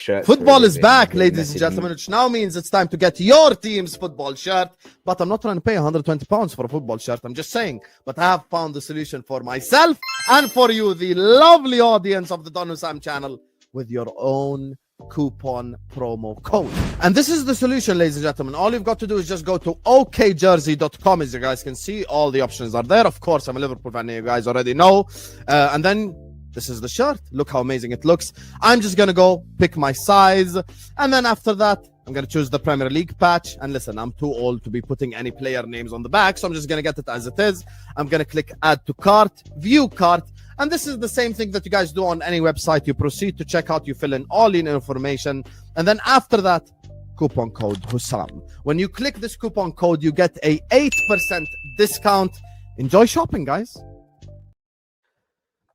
shirts. Football is back, ladies and gentlemen, which now means it's time to get your team's football shirt. But I'm not trying to pay £120 for a football shirt. I'm just saying. But I have found the solution for myself and for you, the lovely audience of the Don Husam channel, with your own coupon promo code. And this is the solution, ladies and gentlemen. All you've got to do is just go to okjersey.com. As you guys can see, all the options are there. Of course, I'm a Liverpool fan, you guys already know. And then this is the shirt. Look how amazing it looks. I'm just gonna go pick my size, and then after that I'm gonna choose the Premier League patch. And listen, I'm too old to be putting any player names on the back, so I'm just gonna get it as it is. I'm gonna click add to cart, view cart, and this is the same thing that you guys do on any website. You proceed to checkout, you fill in all your information, and then after that, coupon code Husam. When you click this coupon code, you get a 8% discount. Enjoy shopping, guys.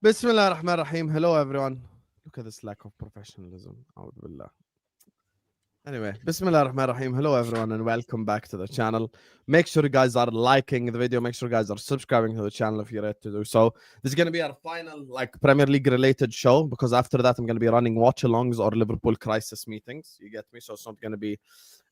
Bismillah ar-Rahman ar-Rahim. Hello, everyone. Look at this lack of professionalism. Anyway, Bismillah ar-Rahman ar-Rahim. Hello, everyone, and welcome back to the channel. Make sure you guys are liking the video. Make sure you guys are subscribing to the channel if you're ready to do so. This is going to be our final Premier League related show, because after that I'm going to be running watch-alongs or Liverpool crisis meetings. You get me? So it's not going to be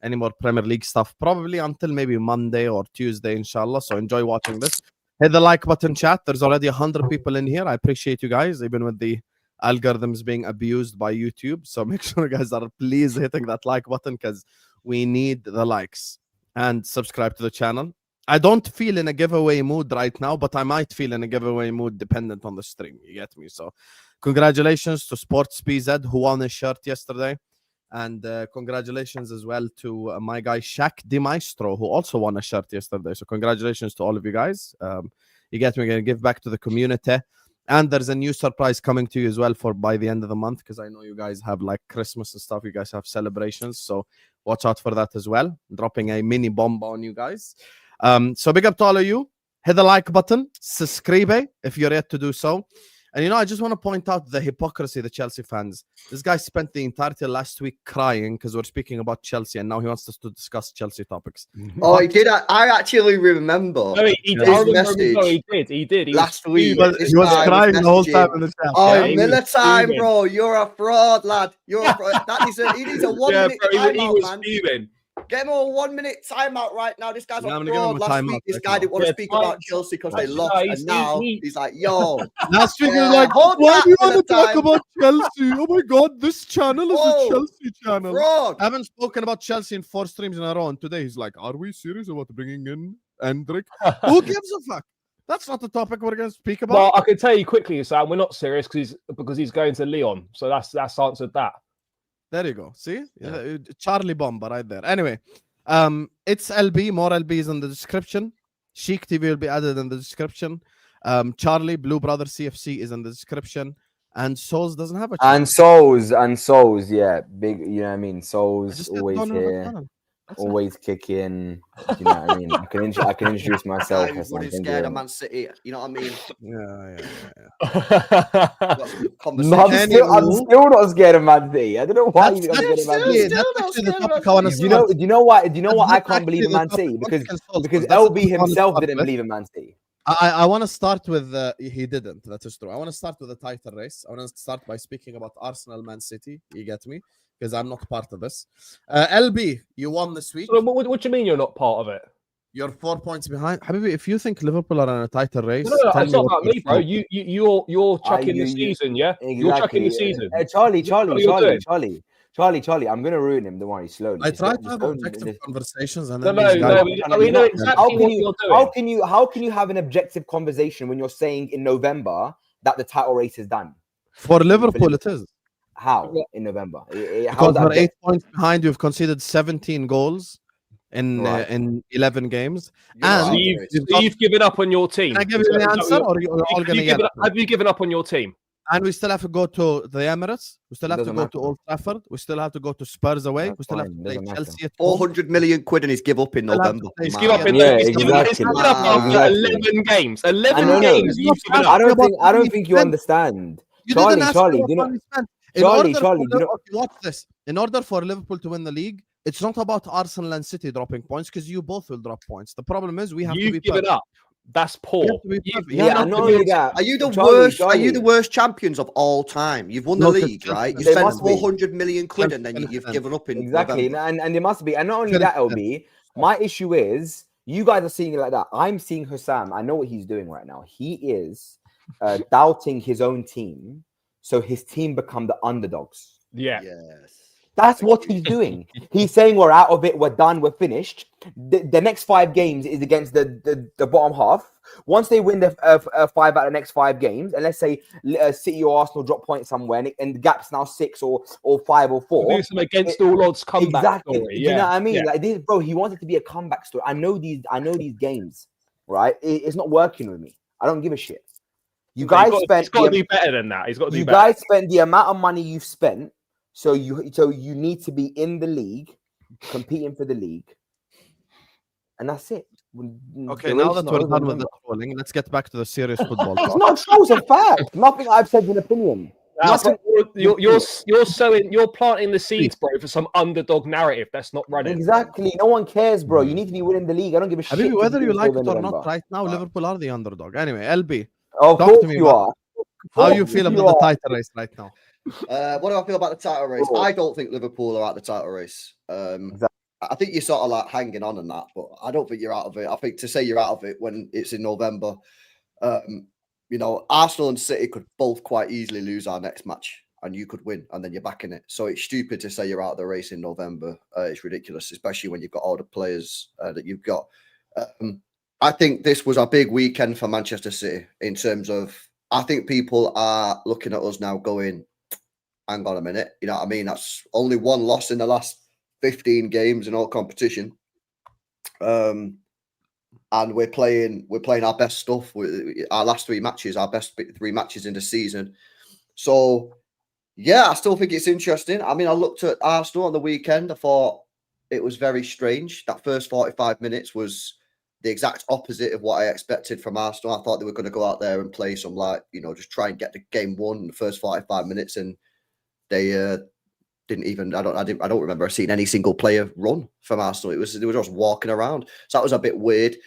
any more Premier League stuff, probably until maybe Monday or Tuesday, inshallah. So enjoy watching this. Hit the like button, chat. There's already 100 people in here. I appreciate you guys, even with the algorithms being abused by YouTube. So make sure you guys are please hitting that like button, because we need the likes. And subscribe to the channel. I don't feel in a giveaway mood right now, but I might feel in a giveaway mood dependent on the stream. You get me? So congratulations to Sports PZ, who won a shirt yesterday. And congratulations as well to my guy Shaq Di Maestro, who also won a shirt yesterday. So congratulations to all of you guys. You get me? Going to give back to the community. And there's a new surprise coming to you as well for by the end of the month, because I know you guys have like Christmas and stuff. You guys have celebrations. So watch out for that as well. Dropping a mini bomb on you guys. So big up to all of you. Hit the like button. Subscribe if you're yet to do so. And, you know, I just want to point out the hypocrisy of the Chelsea fans. This guy spent the entirety of last week crying because we're speaking about Chelsea, and now he wants us to discuss Chelsea topics. Oh, he did. I actually remember. No, he did. He did. Last week. He was crying the whole time in the chat. Oh, Miller time, bro. You're a fraud, lad. You're a fraud. He needs a 1 minute timeout, man. Get him a 1 minute timeout right now. This guy's a fraud. Last week, this guy didn't want to speak about Chelsea because they lost, and now he's like, yo. Last week, he was like, why do you want to talk about Chelsea? Oh my God, this channel is a Chelsea channel. Fraud. I haven't spoken about Chelsea in 4 streams in a row, and today he's like, are we serious about bringing in Endrick? Who gives a fuck? That's not the topic we're going to speak about. Well, I can tell you quickly, Sam, we're not serious because he's going to Lyon. So that's answered that. There you go. See? Yeah. Charlie Bomber right there. Anyway, it's LB. More LBs in the description. Sheik TV will be added in the description. Charlie, Blue Brother CFC is in the description. And Souls doesn't have a channel. And Souls, yeah. Big, you know what I mean? Souls always here. Always kicking. You know what I mean? I can introduce myself. Everybody's scared of Man City. You know what I mean? Yeah. No, I'm still not scared of Man City. I don't know why you got scared of Man City. Do you know what I can't believe in Man City? Because LB himself didn't believe in Man City. I want to start with he didn't. That is true. I want to start with the title race. I want to start by speaking about Arsenal, Man City. You get me? Because I'm not part of this. LB, you won this week. So what do you mean you're not part of it? You're 4 points behind. Habibi, if you think Liverpool are in a title race, no, it's not about me, bro. You're chucking the season, yeah? Exactly. You're chucking the season. Charlie, I'm gonna ruin him. Don't worry, slowly. I try to have objective conversations, and then we know exactly what you're doing. How can you have an objective conversation when you're saying in November that the title race is done? For Liverpool, it is. How in November? Because we're 8 points behind. You've conceded 17 goals in 11 games. And you've given up on your team. Can I give you the answer, or you're all going to yell? Have you given up on your team? And we still have to go to the Emirates. We still have to go to Old Trafford. We still have to go to Spurs away. We still have to play Chelsea at 400 million quid, and he's give up in November. He's given up in after 11 games. 11 games. I don't think you understand. Charlie, watch this. In order for Liverpool to win the league, it's not about Arsenal and City dropping points, because you both will drop points. The problem is we have to be given up. That's poor. Yeah, and not only that, are you the worst? Are you the worst champions of all time? You've won the league, right? You spent 400 million quid, and then you've given up in exactly. November. And there must be, and not only that, LB. My issue is you guys are seeing it like that. I'm seeing Husam. I know what he's doing right now. He is doubting his own team, so his team become the underdogs. Yeah. Yes. That's what he's doing. He's saying we're out of it, we're done, we're finished. The next 5 games is against the bottom half. Once they win the 5 out of the next 5 games, and let's say City or Arsenal drop points somewhere, and the gap's now 6 or 5 or 4. Do some against all odds comeback story. Yeah. You know what I mean? Like this, bro. He wants it to be a comeback story. I know these games, right? It's not working with me. I don't give a shit. You guys spent. He's got to do better than that. He's got to do you better. guys spent the amount of money you've spent. So you need to be in the league, competing for the league, and that's it. Okay, now that we're done with the trolling, let's get back to the serious football. It's not trolls, a fact. Nothing I've said is an opinion. You're planting the seeds, bro, for some underdog narrative that's not running. Exactly. No one cares, bro. You need to be winning the league. I don't give a shit. Maybe whether you like it or not, right now, Liverpool are the underdog. Anyway, LB, of talk to me about how you feel about the title race right now. What do I feel about the title race? I don't think Liverpool are at the title race. Exactly. I think you're sort of like hanging on that, but I don't think you're out of it. I think to say you're out of it when it's in November, you know, Arsenal and City could both quite easily lose our next match, and you could win, and then you're back in it. So it's stupid to say you're out of the race in November. It's ridiculous, especially when you've got all the players that you've got. I think this was a big weekend for Manchester City in terms of. I think people are looking at us now going, hang on a minute, you know what I mean? That's only 1 loss in the last 15 games in all competition. And we're playing our best stuff. Our last 3 matches, our best 3 matches in the season. So, yeah, I still think it's interesting. I mean, I looked at Arsenal on the weekend. I thought it was very strange. That first 45 minutes was the exact opposite of what I expected from Arsenal. I thought they were going to go out there and play some, like, you know, just try and get the game won in the first 45 minutes. And they didn't even. I don't remember seeing any single player run from Arsenal. They were just walking around. So that was a bit weird.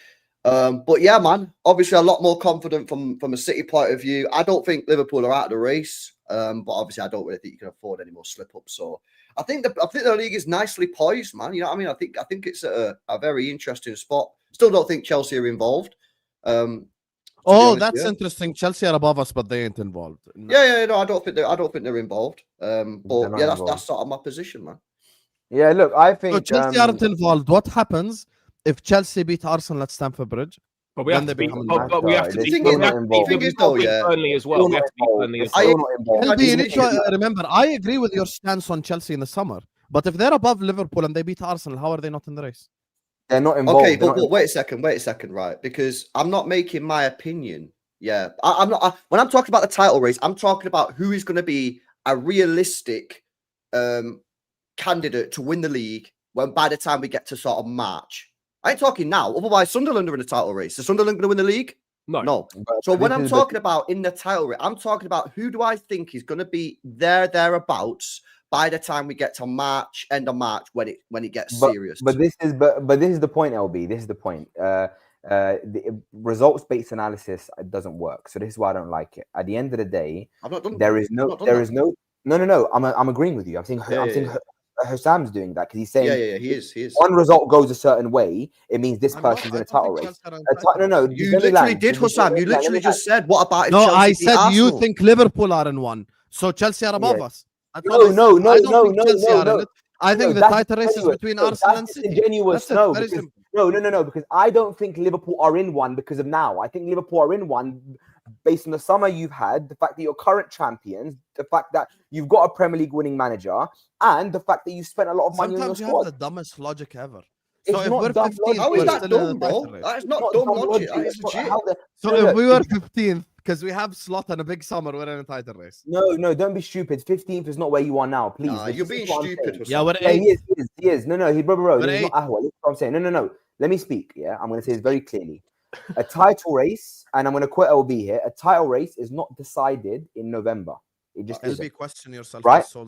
But yeah, man, obviously a lot more confident from a City point of view. I don't think Liverpool are out of the race. But obviously I don't really think you can afford any more slip ups. So I think the league is nicely poised, man. You know what I mean? I think it's a very interesting spot. Still don't think Chelsea are involved. That's interesting. Chelsea are above us, but they ain't involved. No. Yeah. No, I don't think they're involved. But yeah, that's sort of my position, man. Yeah, look, I think so Chelsea aren't involved. What happens if Chelsea beat Arsenal at Stamford Bridge? But we have to beat Burnley as well. We have to beat Burnley as well. You need to remember, I agree with your stance on Chelsea in the summer. But if they're above Liverpool and they beat Arsenal, how are they not in the race? They're not involved. Okay, but wait a second, right? Because I'm not making my opinion. Yeah, I'm not. When I'm talking about the title race, I'm talking about who is going to be a realistic candidate to win the league when by the time we get to sort of March. I ain't talking now. Otherwise, Sunderland are in the title race. Is Sunderland going to win the league? No. So when I'm talking about in the title race, I'm talking about who do I think is going to be thereabouts by the time we get to March, end of March, when it gets serious. But this is the point, LB. This is the point. The results-based analysis doesn't work. So this is why I don't like it. At the end of the day, there is no. I'm agreeing with you. I'm saying Husam's doing that because he's saying he is. One result goes a certain way, it means this person's in a title race. No. You literally did, Husam. You literally just said, what about if No, Chelsea I said Arsenal? You think Liverpool are in one. So Chelsea are above us. No. I think the title race is between Arsenal and City. No, because I don't think Liverpool are in one because of now. I think Liverpool are in one based on the summer you've had, the fact that you're current champions, the fact that you've got a Premier League winning manager, and the fact that you spent a lot of money on your squad. Sometimes you have the dumbest logic ever. So if we're 15th, how is that dumb, bro? That is not dumb logic. That is legit. So if we were 15th, because we have slot and a big summer, we're in a title race. No, don't be stupid. 15th is not where you are now, please. You're being stupid. Yeah, we're 8th. He is. No, bro. This is not Ahwa. That's what I'm saying. No. Let me speak. Yeah, I'm going to say this very clearly. A title race, and I'm going to quote LB here. A title race is not decided in November. It just isn't. Question yourself, right? So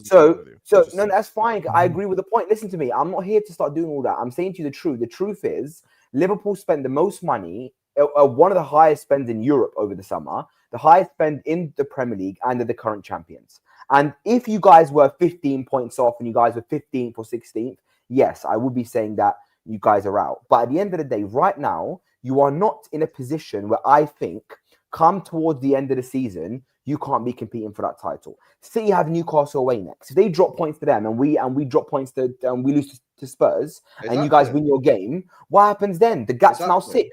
no, that's fine. I agree with the point. Listen to me. I'm not here to start doing all that. I'm saying to you the truth. The truth is, Liverpool spend the most money one of the highest spends in Europe over the summer, the highest spend in the Premier League, and they're the current champions. And if you guys were 15 points off and you guys were 15th or 16th, yes, I would be saying that you guys are out. But at the end of the day, right now, you are not in a position where I think come towards the end of the season, you can't be competing for that title. City have Newcastle away next. If they drop points to them and we drop points to we lose to Spurs, and you guys win your game, what happens then? The gap's now 6.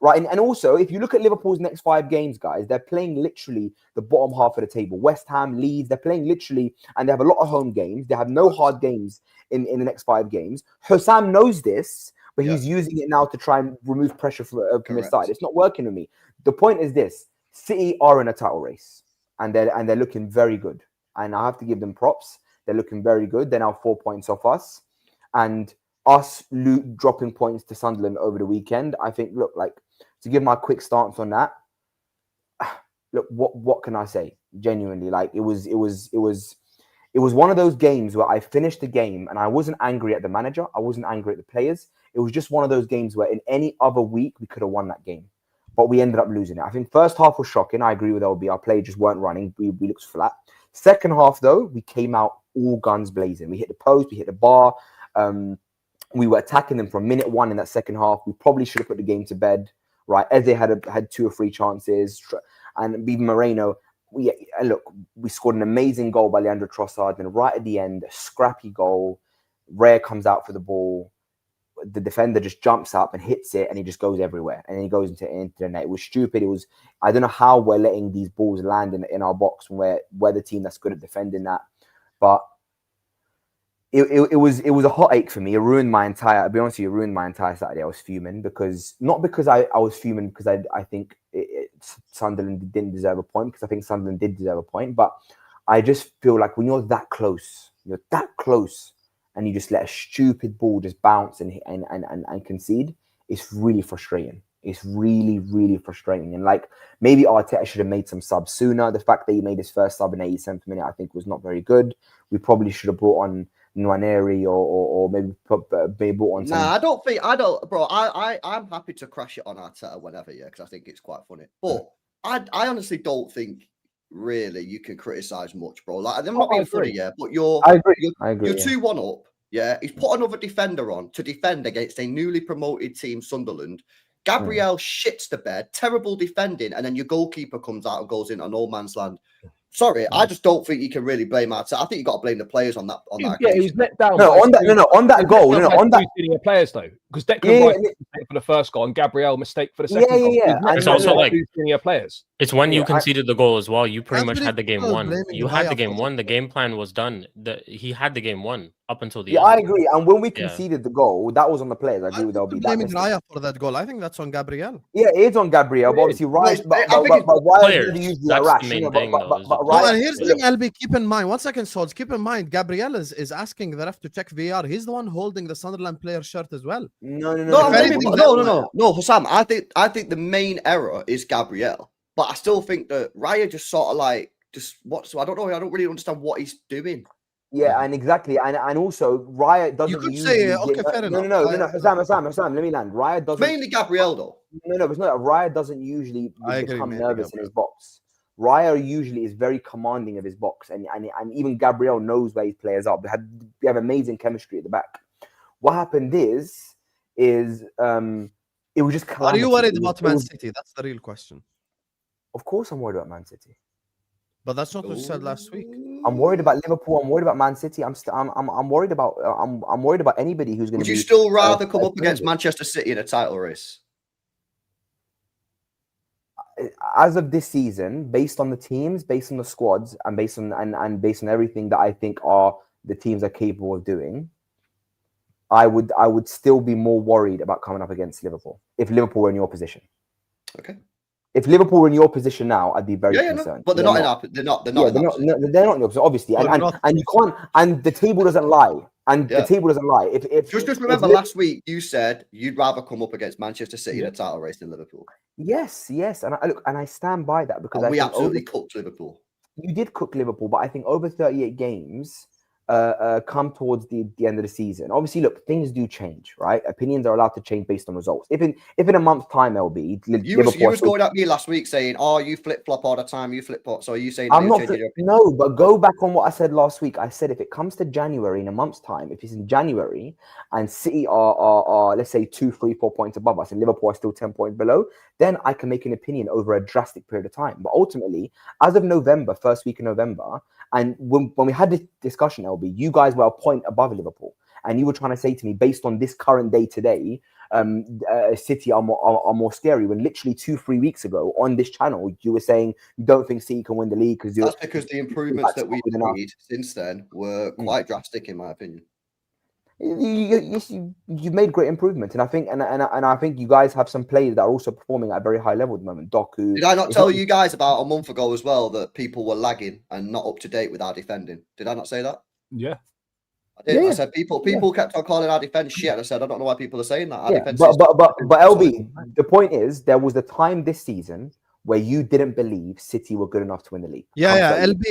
Right, and also, if you look at Liverpool's next 5 games, guys, they're playing literally the bottom half of the table. West Ham, Leeds, they're playing literally, and they have a lot of home games. They have no hard games in the next 5 games. Husam knows this, but he's using it now to try and remove pressure from his side. It's not working with me. The point is this: City are in a title race, and they're looking very good. And I have to give them props. They're looking very good. They're now 4 points off us, and us dropping points to Sunderland over the weekend. I think, look, like, to give my quick stance on that, look, what can I say? Genuinely, like, it was one of those games where I finished the game and I wasn't angry at the manager, I wasn't angry at the players. It was just one of those games where in any other week we could have won that game, but we ended up losing it. I think first half was shocking. I agree with LB. Our players just weren't running. We looked flat. Second half, though, we came out all guns blazing. We hit the post, we hit the bar. We were attacking them from minute 1 in that second half. We probably should have put the game to bed. Right, Eze had 2 or 3 chances, and even Moreno. We scored an amazing goal by Leandro Trossard, and right at the end, a scrappy goal. Rare comes out for the ball. The defender just jumps up and hits it, and he just goes everywhere, and then he goes into the net. It was stupid. I don't know how we're letting these balls land in our box when we're the team that's good at defending that, but. It was a hot ache for me. It ruined my entire. I'll be honest with you, it ruined my entire Saturday. I was fuming not because I was fuming because I think Sunderland didn't deserve a point, because I think Sunderland did deserve a point. But I just feel like when you're that close, and you just let a stupid ball just bounce and concede, it's really frustrating. It's really, really frustrating. And like, maybe Arteta should have made some subs sooner. The fact that he made his first sub in 87th minute, I think, was not very good. We probably should have brought on Nwaneri or maybe brought on some... I'm happy to crash it on Arteta whenever, because I think it's quite funny. But I honestly don't think really you can criticize much, bro. Like, I'm not being funny, but I agree. You're 2-1 up. He's put another defender on to defend against a newly promoted team, Sunderland. Gabriel shits the bed, terrible defending, and then your goalkeeper comes out and goes into no man's land. Sorry, I just don't think you can really blame Arteta. I think you got to blame the players on that. Yeah, he was let down. On that goal. On that senior players though, because Declan Rice mistake for the first goal and Gabriel mistake for the second goal. It's also like senior players. It's when you conceded the goal as well. You pretty much had the game won. You had the game won. The game plan was done. He had the game won up until the end. I agree. And when we conceded the goal, that was on the players. I agree with LB. Blaming Raya for that goal. I think that's on Gabriel. Yeah, it is on Gabriel. But obviously, Raya. But why did he use the rash? And here's the thing, LB. Keep in mind. 1 second, Swords. Keep in mind, Gabriel is asking the ref to check VR. He's the one holding the Sunderland player shirt as well. No, Husam. I think the main error is Gabriel, but I still think that Raya just sort of like So I don't know. I don't really understand what he's doing. Yeah, and exactly, and also Raya doesn't. You could say okay, fair enough. No. Husam, let me land. Raya doesn't. Mainly Gabriel though. No, it's not. Raya doesn't usually become nervous in his box. Raya usually is very commanding of his box, and even Gabriel knows where his players are. We have amazing chemistry at the back. What happened is it was just. Are you worried about Man City? That's the real question. Of course, I'm worried about Man City. But that's not what you said last week. I'm worried about Liverpool. I'm worried about Man City. I'm worried about. I'm worried about anybody who's going to. Would you still rather come up against Manchester City in a title race? As of this season, based on the teams, based on the squads, and based on everything that I think are the teams are capable of doing, I would still be more worried about coming up against Liverpool if Liverpool were in your position. Okay. If Liverpool were in your position now, I'd be very concerned. But they're not in our your position, obviously, and you can't. And the table doesn't lie. The table doesn't lie. If just remember last week you said you'd rather come up against Manchester City in a title race than Liverpool. Yes, and I stand by that because we absolutely cooked Liverpool. You did cook Liverpool, but I think over 38 games, come towards the end of the season, obviously, look, things do change, right? Opinions are allowed to change based on results. If in a month's time, LB, you was going at me last week saying, "Oh, you flip flop all the time. You flip flop." So are you saying I'm not? No, but go back on what I said last week. I said if it comes to January in a month's time, if it's in January and City are let's say 2, 3, 4 points above us, and Liverpool are still 10 points below, then I can make an opinion over a drastic period of time. But ultimately, as of November, first week in November. And when we had this discussion, LB, you guys were a point above Liverpool. And you were trying to say to me, based on this current day today, City are more scary. When literally 2-3 weeks ago on this channel, you were saying you don't think City can win the league. That's because the improvements that we've made since then were quite drastic, in my opinion. You've made great improvements, and I think I think you guys have some players that are also performing at a very high level at the moment. Doku. Did I not tell you guys about a month ago as well that people were lagging and not up to date with our defending? Did I not say that? Yeah. I did. Yeah. I said people kept on calling our defense shit. I said I don't know why people are saying that. Our defense but LB, the point is there was a time this season where you didn't believe City were good enough to win the league. LB.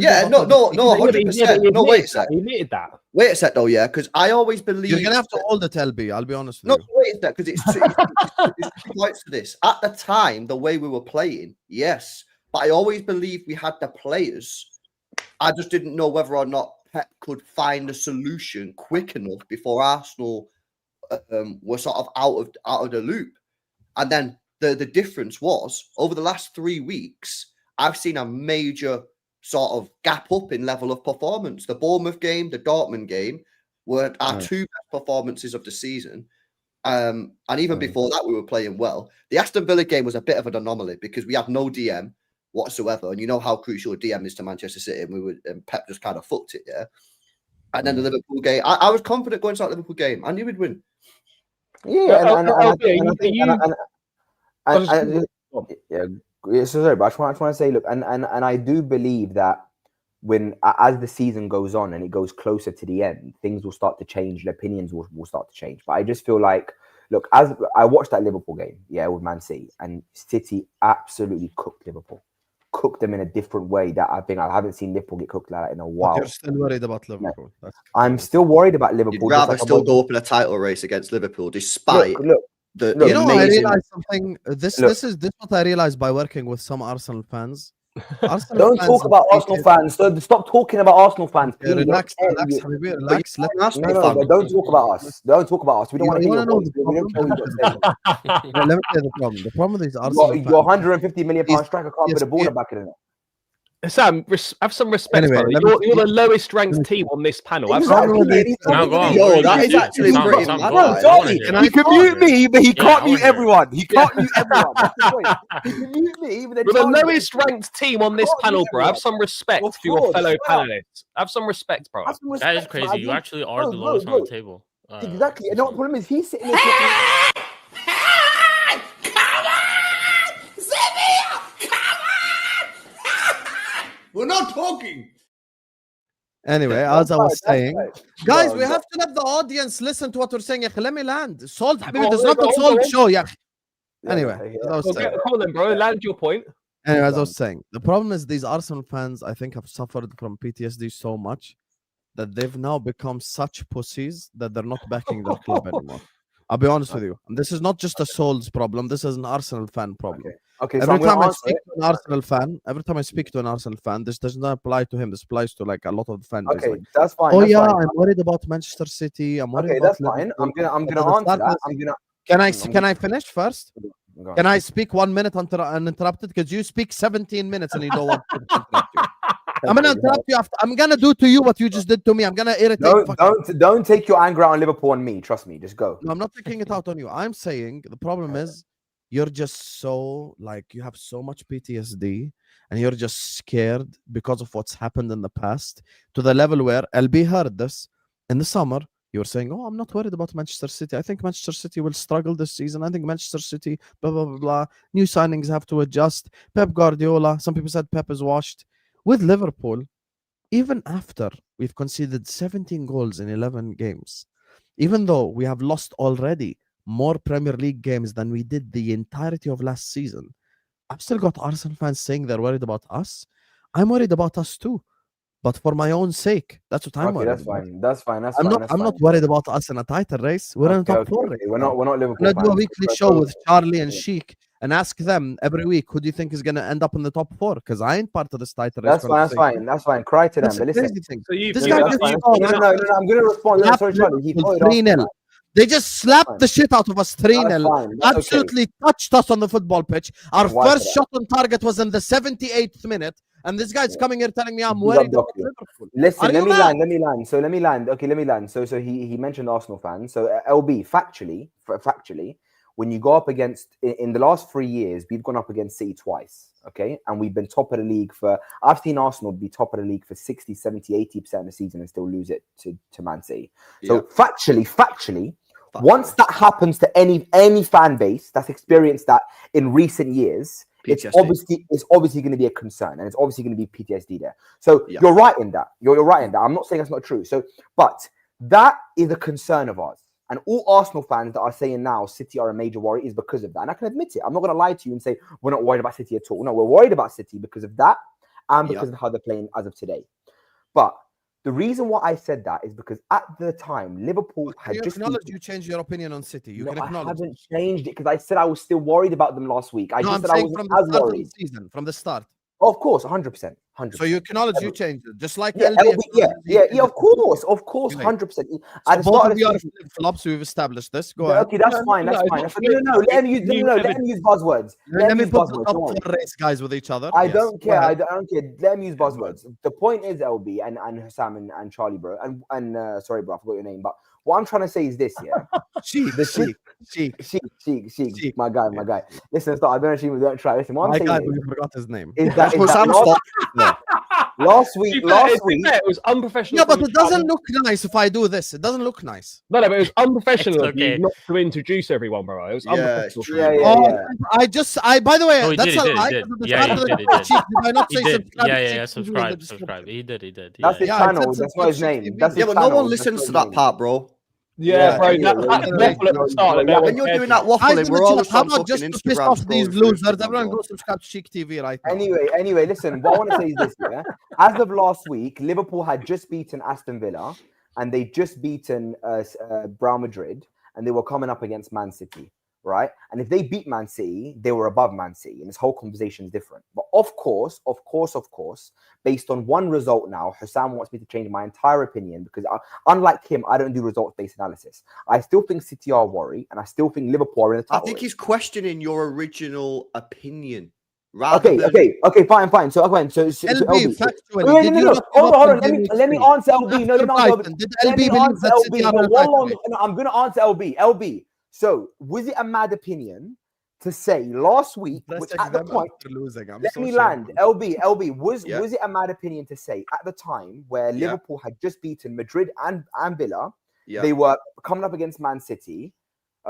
Yeah, no, 100%. No, wait a sec. He admitted that. Wait a sec, though, yeah, because I always believe you're gonna have to hold it, LB. I'll be honest with you. No, wait a sec, because it's 2 points to this. At the time, the way we were playing, yes, but I always believed we had the players. I just didn't know whether or not Pep could find a solution quick enough before Arsenal were sort of out of the loop, and then. The difference was over the last 3 weeks, I've seen a major sort of gap up in level of performance. The Bournemouth game, the Dortmund game were our 2 best performances of the season. And even before that, we were playing well. The Aston Villa game was a bit of an anomaly because we had no DM whatsoever. And you know how crucial a DM is to Manchester City. And Pep just kind of fucked it, yeah. And then the Liverpool game, I was confident going into that Liverpool game. I knew we'd win. Sorry, but I just want to say, look, and I do believe that as the season goes on and it goes closer to the end, things will start to change and opinions will start to change. But I just feel like, look, as I watched that Liverpool game, with Man City, and City absolutely cooked Liverpool. Cooked them in a different way that I haven't seen Liverpool get cooked like that in a while. You're still worried about Liverpool. Yeah. I'm still worried about Liverpool. You'd rather still go up in a title race against Liverpool, despite... Look, I realized something. This is what I realized by working with some Arsenal fans. Don't talk about Arsenal fans. So stop talking about Arsenal fans. Relax. No, don't talk about us. Don't talk about us. We don't want to hear your voice. Let me tell you the problem. The problem with these Arsenal fans. Your 150 million pound striker can't put a ball in the back of the net. Sam, have some respect, brother. You're the lowest ranked team on this panel. That is actually pretty mad. He can mute me, but he can't mute everyone. He can't mute everyone. That's the point. He can mute me, but you're the lowest ranked team on this panel, bro. Have some respect for your fellow panelists. Have some respect, bro. That is crazy. You actually are the lowest on the table. Exactly. And the problem is he's sitting there. We're not talking. Anyway, as I was saying, guys, we have to let the audience listen to what we're saying. Let me land. Salt, Habibi, does not solve the show. Anyway, as I was saying, hold on, bro. Land your point. Anyway, as I was saying, the problem is these Arsenal fans, I think, have suffered from PTSD so much that they've now become such pussies that they're not backing their club anymore. I'll be honest with you. And this is not just a Souls problem. This is an Arsenal fan problem. Okay, every time I speak to an Arsenal fan, this does not apply to him. This applies to like a lot of fans. Okay, like, that's fine. I'm worried about Manchester City. I'm worried about that's fine. I'm gonna answer that. Can I finish first? Can I speak 1 minute uninterrupted? Because you speak 17 minutes and you don't want to interrupt you. I'm gonna interrupt you after. I'm gonna do to you what you just did to me. I'm gonna irritate. Don't take your anger out on Liverpool on me. Trust me. Just go. No, I'm not taking it out on you. I'm saying the problem is you're just so you have so much PTSD and you're just scared because of what's happened in the past to the level where LB heard this in the summer. You were saying, "Oh, I'm not worried about Manchester City. I think Manchester City will struggle this season. I think Manchester City, blah blah blah blah. New signings have to adjust. Pep Guardiola. Some people said Pep is washed." With Liverpool, even after we've conceded 17 goals in 11 games, even though we have lost already more Premier League games than we did the entirety of last season, I've still got Arsenal fans saying they're worried about us. I'm worried about us too. but for my own sake. That's what I'm Okay, worried that's about. fine. That's fine. That's I'm fine. not. That's I'm fine. not worried about us in a title race. We're in a top four race. We're not Liverpool I'm gonna do a fans. weekly show with Charlie and Sheik and ask them every week who do you think is gonna end up in the top four? Because I ain't part of this title race. That's fine. That's fine. That's fine. Cry to them. That's but a listen, crazy thing. So This no, guy that's just fine. scored. No, I'm gonna respond. No, sorry, Charlie. He followed 3-0. They just slapped Fine. the shit out of us 3-0. That's fine. That's Absolutely touched us on the football pitch. Our Why first for shot on target was in the 78th minute. And this guy's coming here telling me I'm Big worried up about Doku. Liverpool. Listen, Are let you me mad? land. So let me land. Okay, let me land. So he mentioned Arsenal fans. So LB, factually, when you go up against in the last 3 years, we've gone up against City twice. Okay, and we've been top of the league for. I've seen Arsenal be top of the league for 60, 70, 80% of the season and still lose it to Man City. So factually, once that happens to any fan base that's experienced that in recent years, PTSD. it's obviously going to be a concern, and it's obviously going to be PTSD there. So you're right in that. You're right in that. I'm not saying that's not true. So, but that is a concern of ours. And all Arsenal fans that are saying now City are a major worry is because of that. And I can admit it. I'm not going to lie to you and say we're not worried about City at all. No, we're worried about City because of that and because of how they're playing as of today. But the reason why I said that is because at the time, Liverpool had just... You changed your opinion on City. You can acknowledge. I haven't changed it because I said I was still worried about them last week. I'm saying from the start of the season, from the start. Of course, 100%. So you acknowledge you changed it, just like LB, of course, 100%. At the start of the flip-flops, we've established this. Go ahead. Okay, that's fine. That's fine. No, let him use buzzwords. Let me put the top four race guys with each other. I don't care. I don't care. Let him use buzzwords. The point is, LB and Husam and Charlie, bro, and sorry, bro, I forgot your name, but what I'm trying to say is this, yeah. Sheik, my guy. Listen, stop. I don't actually don't try. Listen, what I'm saying is, forgot his name. Is that last week, it was unprofessional. Yeah, but it doesn't look nice if I do this. It doesn't look nice. No, but it was unprofessional of you not to introduce everyone, bro. It was unprofessional. By the way, no, that's a lie. Did I not say subscribe? Subscribe. He did. That's his channel. That's not his name. But no one listens to that part, bro. Yeah, bro. That's waffle at the start. When you're doing that waffling, we're all how about just to piss off these losers? Everyone go subscribe to Sheik TV right now. Anyway, listen. What I want to say is this: yeah. As of last week, Liverpool had just beaten Aston Villa, and they just beaten Real Madrid, and they were coming up against Man City. Right, and if they beat Man City, they were above Man City, and this whole conversation is different. But of course, based on one result now, Husam wants me to change my entire opinion because unlike him, I don't do results-based analysis. I still think City are a worry, and I still think Liverpool are in the title. I think he's questioning your original opinion. Okay, fine. So LB, no. Hold on. Let me answer LB. No, let me answer LB. Let me answer LB. No, I'm going to answer LB. LB. So, was it a mad opinion to say last week, which at the point, let me land, LB, was it a mad opinion to say at the time where Liverpool had just beaten Madrid and Villa, they were coming up against Man City,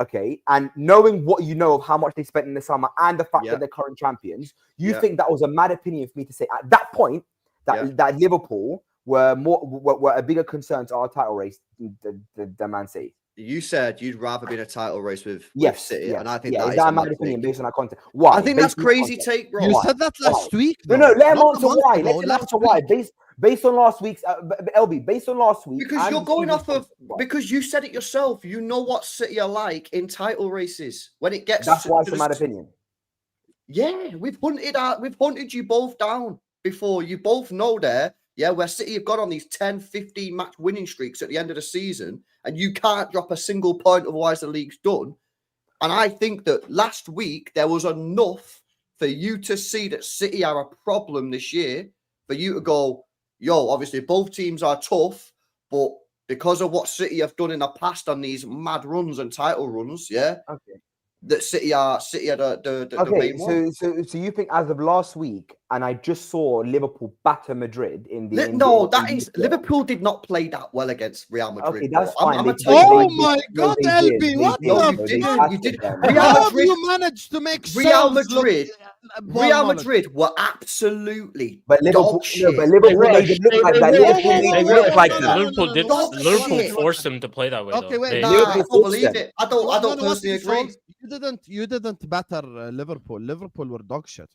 okay, and knowing what you know of how much they spent in the summer and the fact that they're current champions, you think that was a mad opinion for me to say at that point that Liverpool were a bigger concern to our title race than Man City? You said you'd rather be in a title race with City, and I think that is my opinion based on our content. Why? I think that's crazy take, bro. You said that last week. No, let him answer why. Let him answer why. Based on last week's LB, based on last week. Because you're going off of because you said it yourself. You know what City are like in title races when it gets. That's why it's a mad opinion. Yeah, we've hunted you both down before. You both know there. Yeah, where City have got on these 10, 15 match winning streaks at the end of the season, and you can't drop a single point, otherwise the league's done. And I think that last week there was enough for you to see that City are a problem this year, for you to go, yo, obviously both teams are tough, but because of what City have done in the past on these mad runs and title runs, that City are the main one. So you think as of last week, and I just saw Liverpool batter Madrid in the Liverpool did not play that well against Real Madrid. Okay, that's fine. Oh my God, LB, what you did. How do you manage to make Real Madrid were absolutely Liverpool made it look like that. Liverpool forced them to play that way. Okay, wait. I don't believe it. I don't personally agree. You didn't batter Liverpool. Liverpool were dog shit.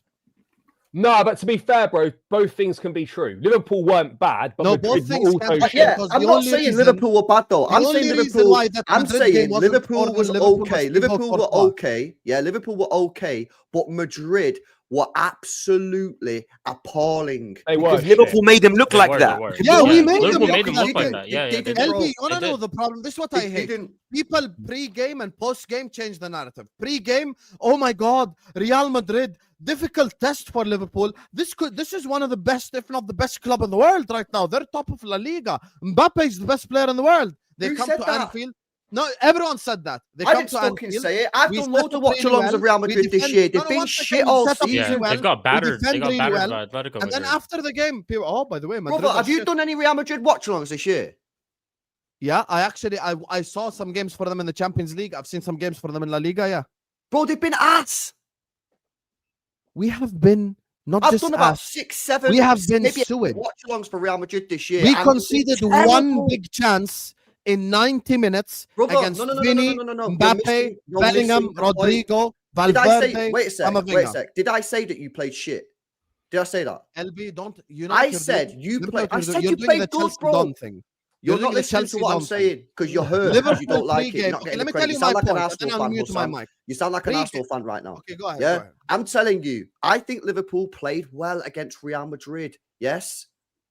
No, but to be fair, bro, both things can be true. Liverpool weren't bad, but no, Madrid both things were also can. Yeah, Because I'm the not only saying reason- Liverpool were bad though. the I'm only saying reason Liverpool. why that I'm Madrid game saying wasn't Liverpool more was than Liverpool okay. was Liverpool were Courtois. okay. Yeah, Liverpool were okay, but Madrid were absolutely appalling. They Because were Liverpool made them look They like were, that. they were. Yeah, we Yeah, made Liverpool them made them look look like like that. that. Yeah, They yeah, they didn't, did. bro. LB, you wanna They know did. the problem? This is what I hate. Didn't. People pre-game and post-game change the narrative. Pre-game, oh my God, Real Madrid, difficult test for Liverpool. This is one of the best, if not the best club in the world right now. They're top of La Liga. Mbappe is the best player in the world. They Who come said to that? Anfield. No, everyone said that. They I come didn't to fucking Anfield. say it. I've We done set loads up of watch really alongs well. of Real We Madrid this defend- year. no, They've no, been one second, shit we all set up Yeah, really season. well. they've got battered. They defend got really battered well. by Atletico And then Madrid. after the game, people, oh, by the way, Madrid Brother, are have you shit. done any Real Madrid watch alongs this year? Yeah, I saw some games for them in the Champions League. I've seen some games for them in La Liga, yeah. Bro, they've been ass. We have been not I've just done about ass. 6, 7. We have been maybe sewage. watch alongs for Real Madrid this year. We and conceded they've been one terrible. big chance in 90 minutes Brother, against no. Vini, You're Mbappe, you're Bellingham, missing the point. Rodrigo, Did I Valverde, say? Wait a Camavinga. sec. Did I say that you played shit? Did I say that? LB, don't you know? I what you're said doing? you Let me played. tell I you, said you're you doing played the good, Chelsea bro. Don thing. You're doing not the listening to Chelsea what I'm Don thing. saying because you're hurt. Liverpool You don't like it. You're pre-game. not Okay, getting let the me credit. tell You you sound my like an point, and Arsenal then I'll fan, mute my Husam. mic. You sound like an Pre-game. Arsenal fan right now. Okay, go ahead. Yeah, Go ahead. I'm telling you, I think Liverpool played well against Real Madrid. Yes,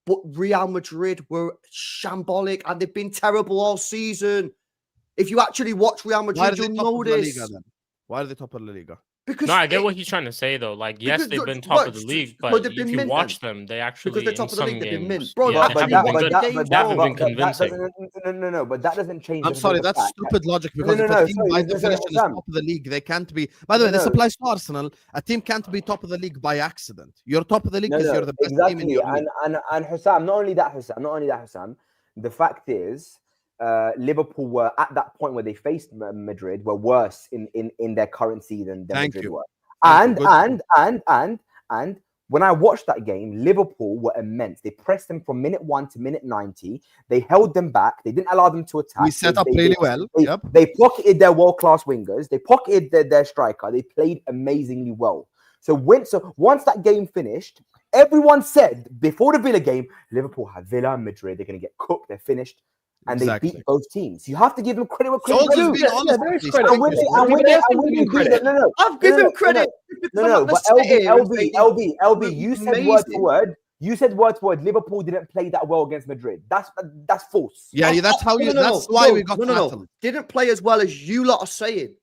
but Real Madrid were shambolic and they've been terrible all season. If you actually watch Real Why are Madrid, they you'll top know of La this. Liga then? Why are they top of La Liga? Because No, I get what he's trying to say though. Like, yes, because they've been look, top of but- the league, but but they've been if you mint watch then. them, they actually they're top in of the league, some they've been mint. games, Bro, yeah, they they haven't haven't won been the good. game, They haven't bro. been convincing. No, but that doesn't change. I'm sorry, that's stupid logic because No, if no, a team sorry, by no, sorry, definition is Sam. top of the league, they can't be. By the way, this No. applies to Arsenal. A team can't be top of the league by accident. You're top of the league because you're the best team in your league. And Husam, not only that, Husam. The fact is, Liverpool were at that point where they faced Madrid were worse in their current season than Thank Madrid you. were. Thank you. And when I watched that game, Liverpool were immense. They pressed them from minute 1 to minute 90. They held them back. They didn't allow them to attack. We set up really well. Yep. They pocketed their world-class wingers. They pocketed their striker. They played amazingly well. So once that game finished, everyone said before the Villa game, Liverpool have Villa and Madrid. They're going to get cooked. They're finished. And Exactly. they beat both teams. You have to give them credit where So credit's just due. being honest, there is please. credit. And when they beat them, no. I've given credit. No, but LB, you said word for word. You said word for word. Liverpool didn't play that well against Madrid. That's false. Yeah, that's how you. That's why we got battled. Didn't play as well as you lot are saying.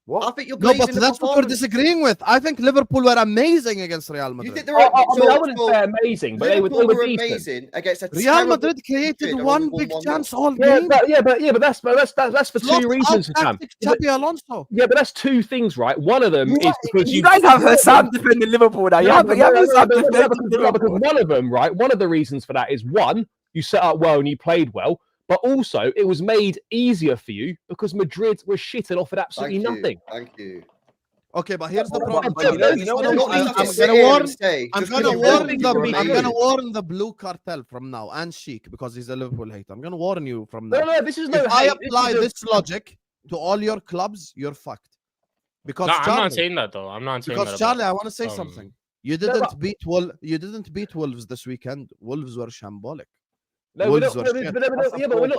What? I think you're No, but glazing the that's what we're performance. disagreeing with. I think Liverpool were amazing against Real You Madrid. think I wouldn't say amazing, but they Liverpool were were decent. amazing against a Real terrible Madrid created Madrid and one only won big 1-0. chance all Yeah, game. but that's for two reasons, Sam. Xabi Alonso. Yeah, but that's two things, right? One of them is because You guys have Husam defending Liverpool now. You have Husam defending because Liverpool. one of them, right? One of the reasons for that is one, you set up well and you played well, but also it was made easier for you because Madrid were shit and offered absolutely nothing. Thank you. Okay, but here's the problem. But you know what I'm gonna warn the blue cartel from now and Sheik because he's a Liverpool hater. I'm gonna warn you from now. No, this is no If I hate. apply this logic to all your clubs, you're fucked. Because No, Charlie, I'm not saying that though. I'm not saying because that. Charlie, I want to say something. You No, didn't beat Wolves this weekend. Wolves were shambolic. No, we're Wolves not. were But shit. we're not.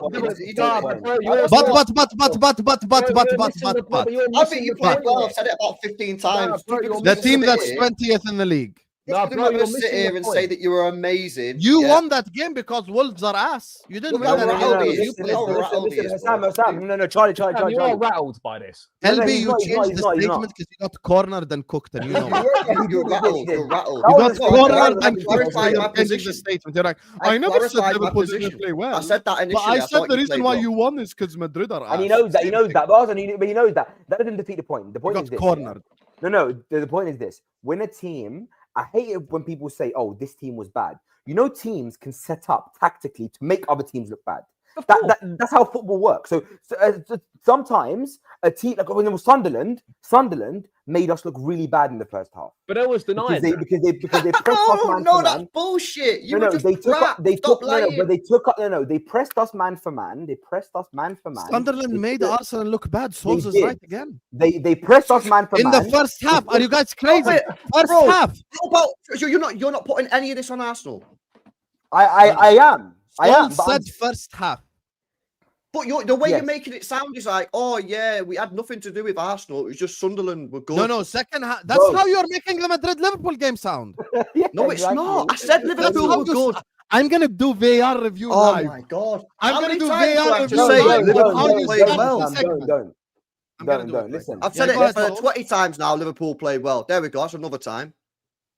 But I think you played well. I've said it about 15 times. The team that's 20th in the league. You're not going to sit here and say that you were amazing. You won that game because Wolves are ass. You didn't win that game. No, Charlie. You are rattled by this. LB, you changed the statement because you got cornered and cooked, and you know. You're rattled. You're rattled. You got cornered and cooked. Clarify my You're changing the position. statement. You're like, I never said clarified my Liverpool position. didn't play well. I said that initially. But I said thought the you reason played why well. you won is because Madrid are ass. And he knows that. He knows that. But he knows that. That doesn't defeat the point. The point You is got this. cornered. No. The point is this: when a team, I hate it when people say, "Oh, this team was bad." You know, teams can set up tactically to make other teams look bad. That's how football works. So sometimes a team, like when it was Sunderland made us look really bad in the first half. But I was denying because they pressed us man no, for that's man. bullshit. They pressed us man for man. They pressed us man for man. Sunderland made Arsenal look bad. Souls is right again. They pressed us man for man. In the first half. Are you guys crazy? First half. How about you're not putting any of this on Arsenal? I am. Said first half. But the way you're making it sound is like, oh yeah, we had nothing to do with Arsenal. It was just Sunderland were good. No, second half. That's how you're making the Madrid-Liverpool game sound. No, it's not. I said Liverpool were good. I'm gonna do VAR review live. Oh my god! I'm gonna do VAR review live. Don't listen. I've said it 20 times now. Liverpool played well. There we go. That's another time.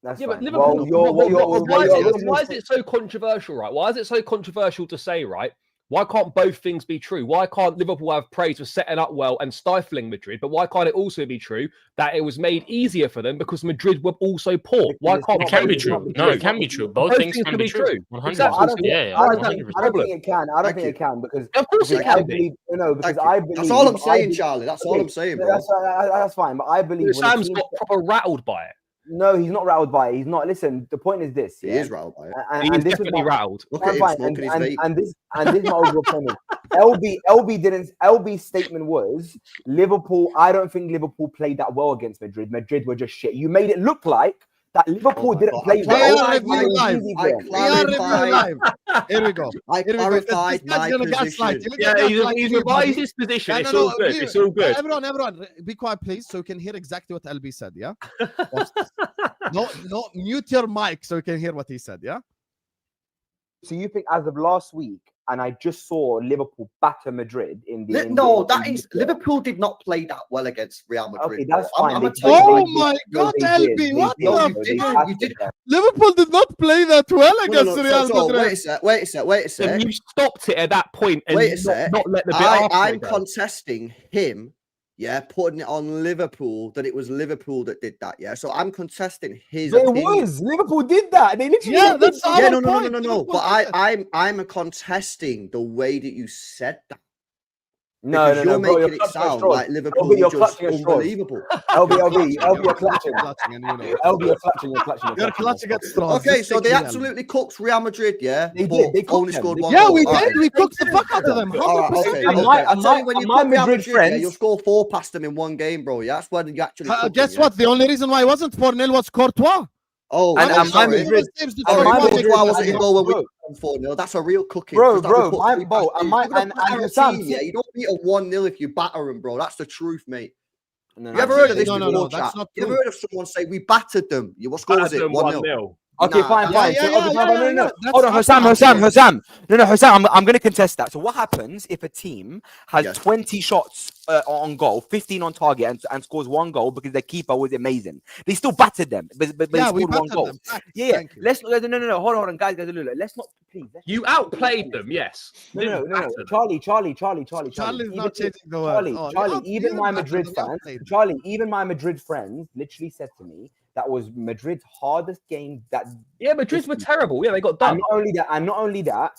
But Liverpool. Why is it so controversial, right? Why is it so controversial to say, right? Why can't both things be true? Why can't Liverpool have praise for setting up well and stifling Madrid? But why can't it also be true that it was made easier for them because Madrid were also poor? Why can't it can be true? No, it can be true. Both things can be true. 100%. Exactly. I don't think it can. I don't think it can because of course it can be. Because I believe. That's all I'm saying, Charlie. That's all I'm saying, bro. That's fine. But I believe Sam's got proper rattled by it. No, he's not rattled by it. He's not. Listen, the point is this. He is rattled by it. He's definitely rattled. Look at him smoking his vape. And this is my overall point. LB's statement was Liverpool. I don't think Liverpool played that well against Madrid. Madrid were just shit. You made it look like that Liverpool didn't play well. Here we go. I clarified my position. Yeah, he's revised his position. It's all good. It's all good. Everyone, be quiet, please, so you can hear exactly what LB said. Yeah. No, mute your mic so you can hear what he said. Yeah. So you think as of last week, and I just saw Liverpool batter Madrid in the. Liverpool did not play that well against Real Madrid. Okay, that's fine. Oh my God, LB! What the did? Liverpool did not play that well against Real Madrid. Wait a sec. And you stopped it at that point and not let the bit I'm contesting him. Yeah, putting it on Liverpool that it was Liverpool that did that. Yeah, so I'm contesting his. It was Liverpool did that. They literally that's no. But I'm contesting the way that you said that. No, you're making it sound like Liverpool is just unbelievable. LB, you're clutching. LB, you're clutching. You're clutching at straws. Okay, so they absolutely cooked Real Madrid, yeah? They did. They only scored one. Yeah, we did. We cooked the fuck out of them. 100%. When you cook Real Madrid, you'll score 4 past them in one game, bro. Yeah, that's when you actually. Guess what? The only reason why it wasn't 4-0 was Courtois. Oh, and my Madrid. Why wasn't it goal when we won 4-0? That's a real cooking. Bro, and Sam, you don't beat a 1-0 if you batter them, bro. That's the truth, mate. No, you ever heard of this? No, that's not true. You ever heard of someone say we battered them? What score was it? 1-0. Okay, fine. No. Hold on, Husam. No, Husam, I'm going to contest that. So what happens if a team has 20 shots on goal, 15 on target, and scores 1 goal because their keeper was amazing? They still battered them, but they scored 1 goal. Yeah. Let's no. Hold on, guys. Let's not, please. You outplayed them, yes. No. Charlie. Charlie's not changing the word. Charlie. Even my Madrid friends literally said to me, that was Madrid's hardest game. Madrid were terrible. Yeah, they got done. And not only that,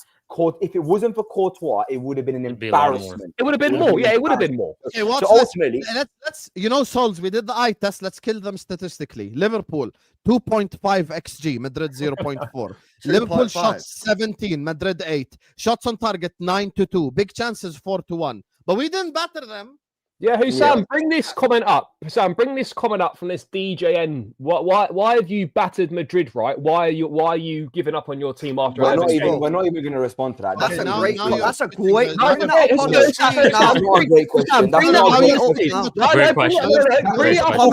if it wasn't for Courtois, it would have been an embarrassment. It would have been more. Yeah, it would have been more. Okay, so ultimately, let's Souls, we did the eye test. Let's kill them statistically. Liverpool 2.5 xG, Madrid 0.4. Liverpool shots 17, Madrid 8. Shots on target 9-2. Big chances 4-1. But we didn't batter them. Yeah, Husam, bring this comment up. Husam, bring this comment up from this DJN. Why have you battered Madrid? Right? Why are you giving up on your team after? We're not even going to respond to that. That's a great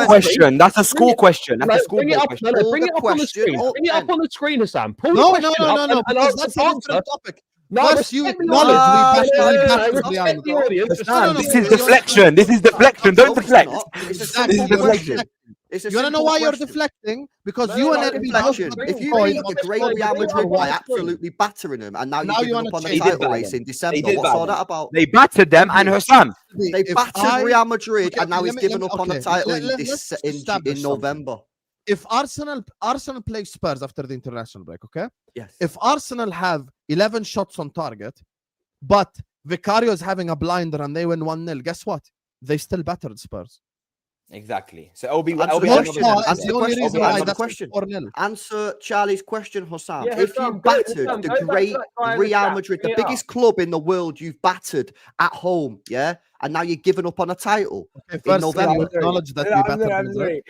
question. That's a school question. Bring it up on the screen. Bring it up on the screen, Husam. No. That's the topic. First, you acknowledge This is deflection. Don't deflect. This is deflection. You want to know why you're deflecting? Because you and deflection. If you beat the great Real Madrid by absolutely battering them, and now you're up on the title race in December, what's all that about? They battered them, and Husam. They battered Real Madrid, and now he's given up on the title in November. if Arsenal play Spurs after the international break, okay? Yes. If Arsenal have 11 shots on target, but Vicario is having a blinder and they win 1-0, guess what? They still battered Spurs. Exactly. So it'll be Answer the question. 4-0. Answer Charlie's question, Husam. Yeah, if Husam, you go- battered Husam, the go back to great that guy in the Real chat, Madrid, the bring it biggest up. club in the world, you've battered at home, yeah, and now you're giving up on a title Okay, in first, November. you acknowledge that we battered Madrid.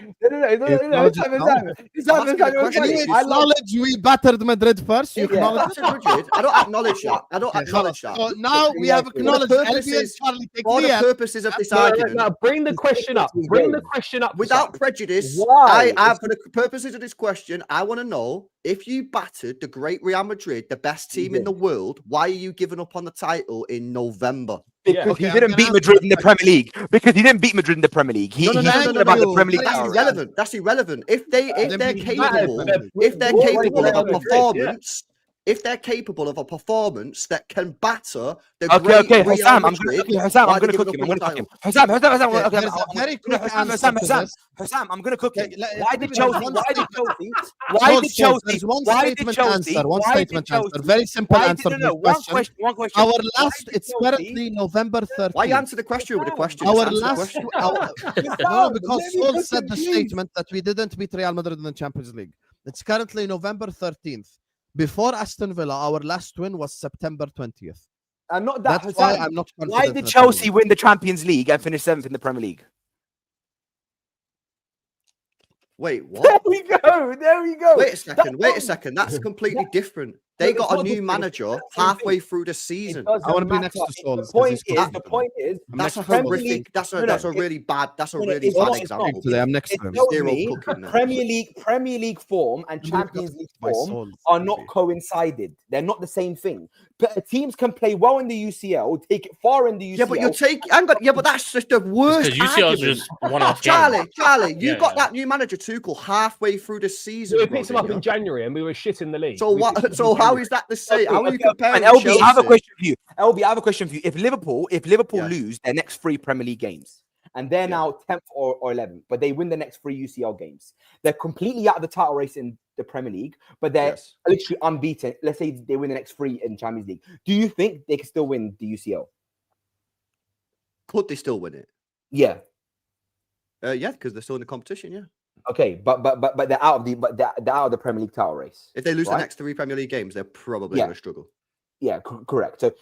You acknowledge we battered Madrid first. You acknowledge Battered Madrid. I don't acknowledge that. I don't acknowledge that. So now we have acknowledged Albion, Charlie For the purposes of this argument, No, bring the question up. Bring the question up. without Husam. prejudice, Why? for the purposes of this question, I want to know if you battered the great Real Madrid, the best team in the world, why are you giving up on the title in November? Because Okay, he I'm didn't gonna beat answer Madrid that in the Premier League. Because he didn't beat Madrid in the Premier League. He's talking about the Premier League. That's title. irrelevant. That's irrelevant. If they're capable, If they're What? capable of a Madrid, performance, if they're capable of a performance that can batter the Okay, great Real Husam, I'm Madrid, going to cook him. I'm going to cook him. Husam, There's a very quick answer to this. Husam, I'm going to cook him. Okay, Why did Chelsea? One statement answer. Very simple answer to this question. One question. Our last, it's currently November 13th. why answer the question with a question? Our Just answer the last, question. no, because Sol said the statement that we didn't beat Real Madrid in the Champions League. It's currently November 13th. Before Aston Villa, our last win was September 20th. And not that. That's why I'm not confident. Why did Chelsea win the Champions League and finish 7th in the Premier League? Wait, what? There we go. There we go. Wait a second. That's completely different. They got a new manager halfway through the season. I want to be next to Sol. The point is, That's a Premier horrific. League- That's no, no, a really bad. That's a no, no, really it's bad not, it's example. not. Today, I'm next It to him. tells Zero me cooking there. Premier League form and Champions League My form Sol. are not coincided. They're not the same thing. But teams can play well in the UCL, take it far in the UCL. Yeah, but you're taking. Yeah, but that's just the worst. Because UCL is argument. just one off. Charlie, you Yeah, got yeah. that new manager Tuchel halfway through the season. We picked him up Rodney, in January and we were shit in the league. So We picked him what? up So in how January. is that the same? How are you Okay, comparing? LB, I have a Chelsea? question for you. LB, I have a question for you. If Liverpool Yeah. lose their next 3 Premier League games, and they're Yeah. now 10th or 11th, but they win the next 3 UCL games, they're completely out of the title race in the Premier League, but they're Yes. literally unbeaten. Let's say they win the next 3 in Champions League. Do you think they can still win the UCL? Could they still win it? Yeah. Yeah, because they're still in the competition. Yeah. Okay, but they're out of the Premier League title race. If they lose Right. the next 3 Premier League games, they're probably Yeah. going to struggle. Yeah, correct. So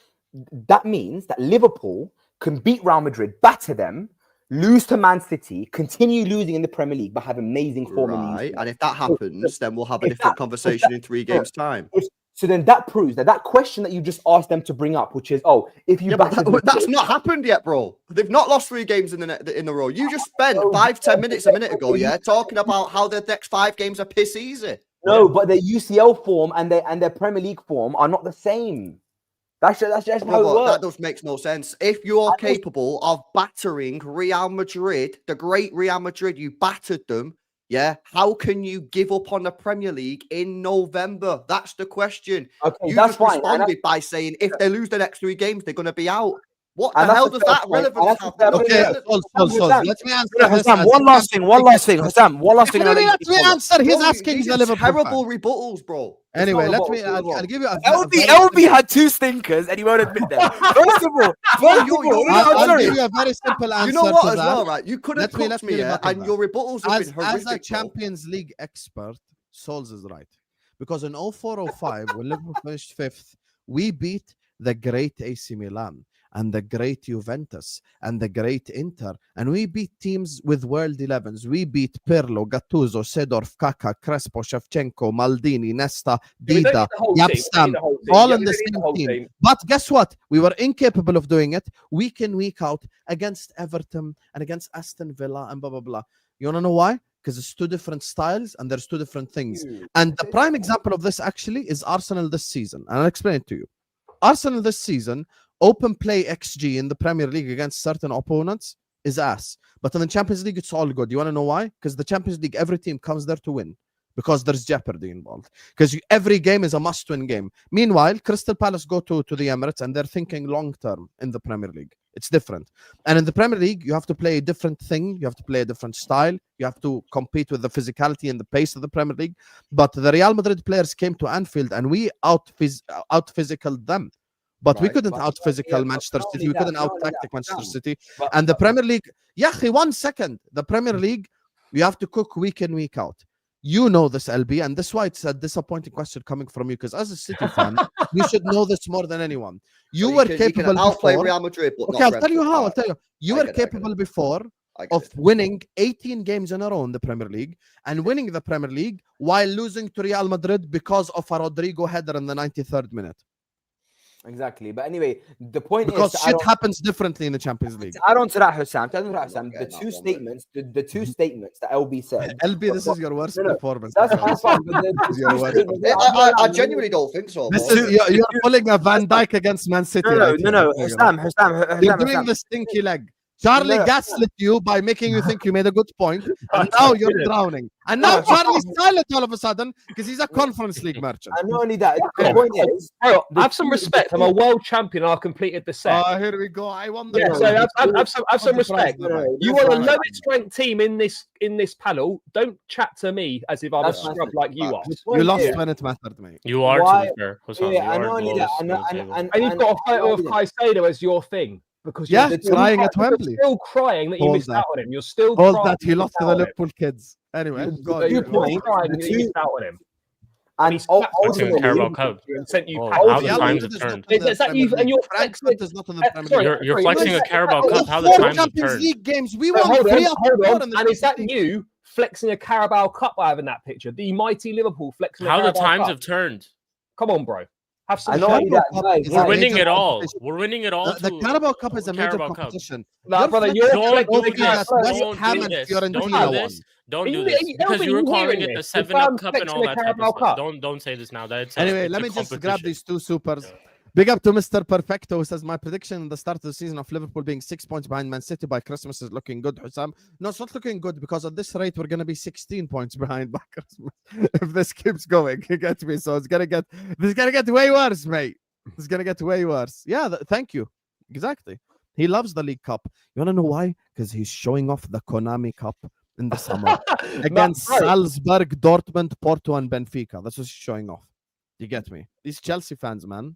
that means that Liverpool can beat Real Madrid, batter them, lose to Man City, continue losing in the Premier League, but have amazing form in the Right. UCL. And if that happens, then we'll have a if different that- conversation in 3 games' time. So then that proves that question that you just asked them to bring up, which is, if you Yeah, but battered that's not happened yet, bro. They've not lost 3 games in the row. You just spent 5-10 minutes a minute ago, yeah, talking about how the next 5 games are piss easy. No, but their UCL form and their Premier League form are not the same. That's just how it Brother, works. that just makes no sense. If you're capable of battering Real Madrid, the great Real Madrid, you battered them. Yeah, how can you give up on the Premier League in November? That's the question. Okay, You that's just fine. And responded by saying if they lose the next 3 games, they're going to be out. What And the that's hell a does fair that point. relevance And that's a have? fair to point. do Okay, with it? Sol, let me answer this. Husam, one last thing. Husam, one last thing. Let me answer. He's Bro, asking these the are Liverpool terrible fan. rebuttals, bro. Anyway, not let about me. Sol. I'll give you a LB had 2 stinkers and he won't admit them. First of all, I'll give you a very simple answer. You know what, to as that. well, right? You could have Let me cooked me, yeah, rebuttal and that. your rebuttals have been As horrific. a bro. Champions League expert, Sols is right. Because in 04-05, when Liverpool finished 5th, we beat the great AC Milan and the great Juventus and the great Inter. And we beat teams with World 11s. We beat Pirlo, Gattuso, Seedorf, Kaká, Crespo, Shevchenko, Maldini, Nesta, Dida, Yapstam, all in the same team. But guess what? We were incapable of doing it week in, week out against Everton and against Aston Villa and blah, blah, blah. You want to know why? Because it's 2 different styles and there's 2 different things. And the prime example of this actually is Arsenal this season. And I'll explain it to you. Arsenal this season, open play XG in the Premier League against certain opponents is ass. But in the Champions League, it's all good. You want to know why? Because the Champions League, every team comes there to win. because there's jeopardy involved. Because every game is a must-win game. Meanwhile, Crystal Palace go to the Emirates and they're thinking long-term in the Premier League. It's different. And in the Premier League, you have to play a different thing. You have to play a different style. You have to compete with the physicality and the pace of the Premier League. But the Real Madrid players came to Anfield and we out-physicaled them. But we couldn't out-physical Manchester City. We couldn't out-tactic Manchester City. And the Premier League, 1 second. The Premier League, you have to cook week in, week out. You know this, LB, and that's why it's a disappointing question coming from you, because as a City fan, you should know this more than anyone. You were capable before. Real Madrid, but okay, I'll tell you how. I'll tell you. You were capable before of winning 18 games in a row in the Premier League and winning the Premier League while losing to Real Madrid because of a Rodrigo header in the 93rd minute. Exactly. But anyway, the point because is... shit happens differently in the Champions League. To add on to that, Husam, the two statements that LB said... LB, this is your worst performance. That's fine. I genuinely don't think so. You're pulling a Van Dijk against Man City. No. Husam. You're doing the stinky leg. Charlie gaslit you by making you think you made a good point, and now you're drowning. And now Charlie's silent all of a sudden because he's a Conference League merchant. And not only that, the point is, have some respect. I'm a world champion. And I've completed the set. Here we go. I won the. Yeah, so have some respect. You are the lowest ranked team in this panel. Don't chat to me as if I'm a scrub like you are. You lost when it mattered, mate. You are, to be fair. Yeah, I know only that. And you've got a photo of Caicedo as your thing. Because crying at Wembley. You're still crying that you missed out on him. You're still crying that he lost to the Liverpool kids. Anyway, you're crying that you missed out on him. And ultimately, Carabao Cup. Sent you how the times have turned. Is that you? And you're flexing. You're flexing a Carabao Cup. How the times have turned. League games. We won 3 hold on. And is that you flexing a Carabao Cup? I have in that picture. The mighty Liverpool flexing. How the times have turned. Come on, bro. Have some. We're winning it all. We're winning it all. The Carabao Cup is a major competition. No, brother, don't do this. Don't do this because you were calling it the 7-Up Cup and all that type of stuff. Don't say this now. Anyway, let me just grab these two supers. Big up to Mr. Perfecto, who says, my prediction in the start of the season of Liverpool being 6 points behind Man City by Christmas is looking good, Husam. No, it's not looking good because at this rate, we're going to be 16 points behind by Christmas if this keeps going. You get me? So it's going to get way worse, mate. It's going to get way worse. Yeah, thank you. Exactly. He loves the League Cup. You want to know why? Because he's showing off the Konami Cup in the summer against Salzburg, Dortmund, Porto, and Benfica. That's what he's showing off. You get me? These Chelsea fans, man.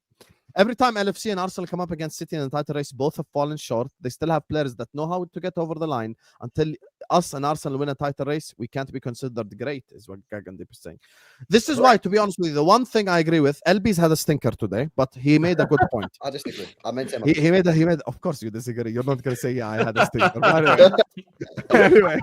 Every time LFC and Arsenal come up against City in the title race, both have fallen short. They still have players that know how to get over the line. Until us and Arsenal win a title race, we can't be considered great, is what Gagandip is saying. This is why, to be honest with you, the one thing I agree with, LB's had a stinker today, but he made a good point. I disagree. I meant him. He made, of course you disagree. You're not going to say, yeah, I had a stinker. Anyway,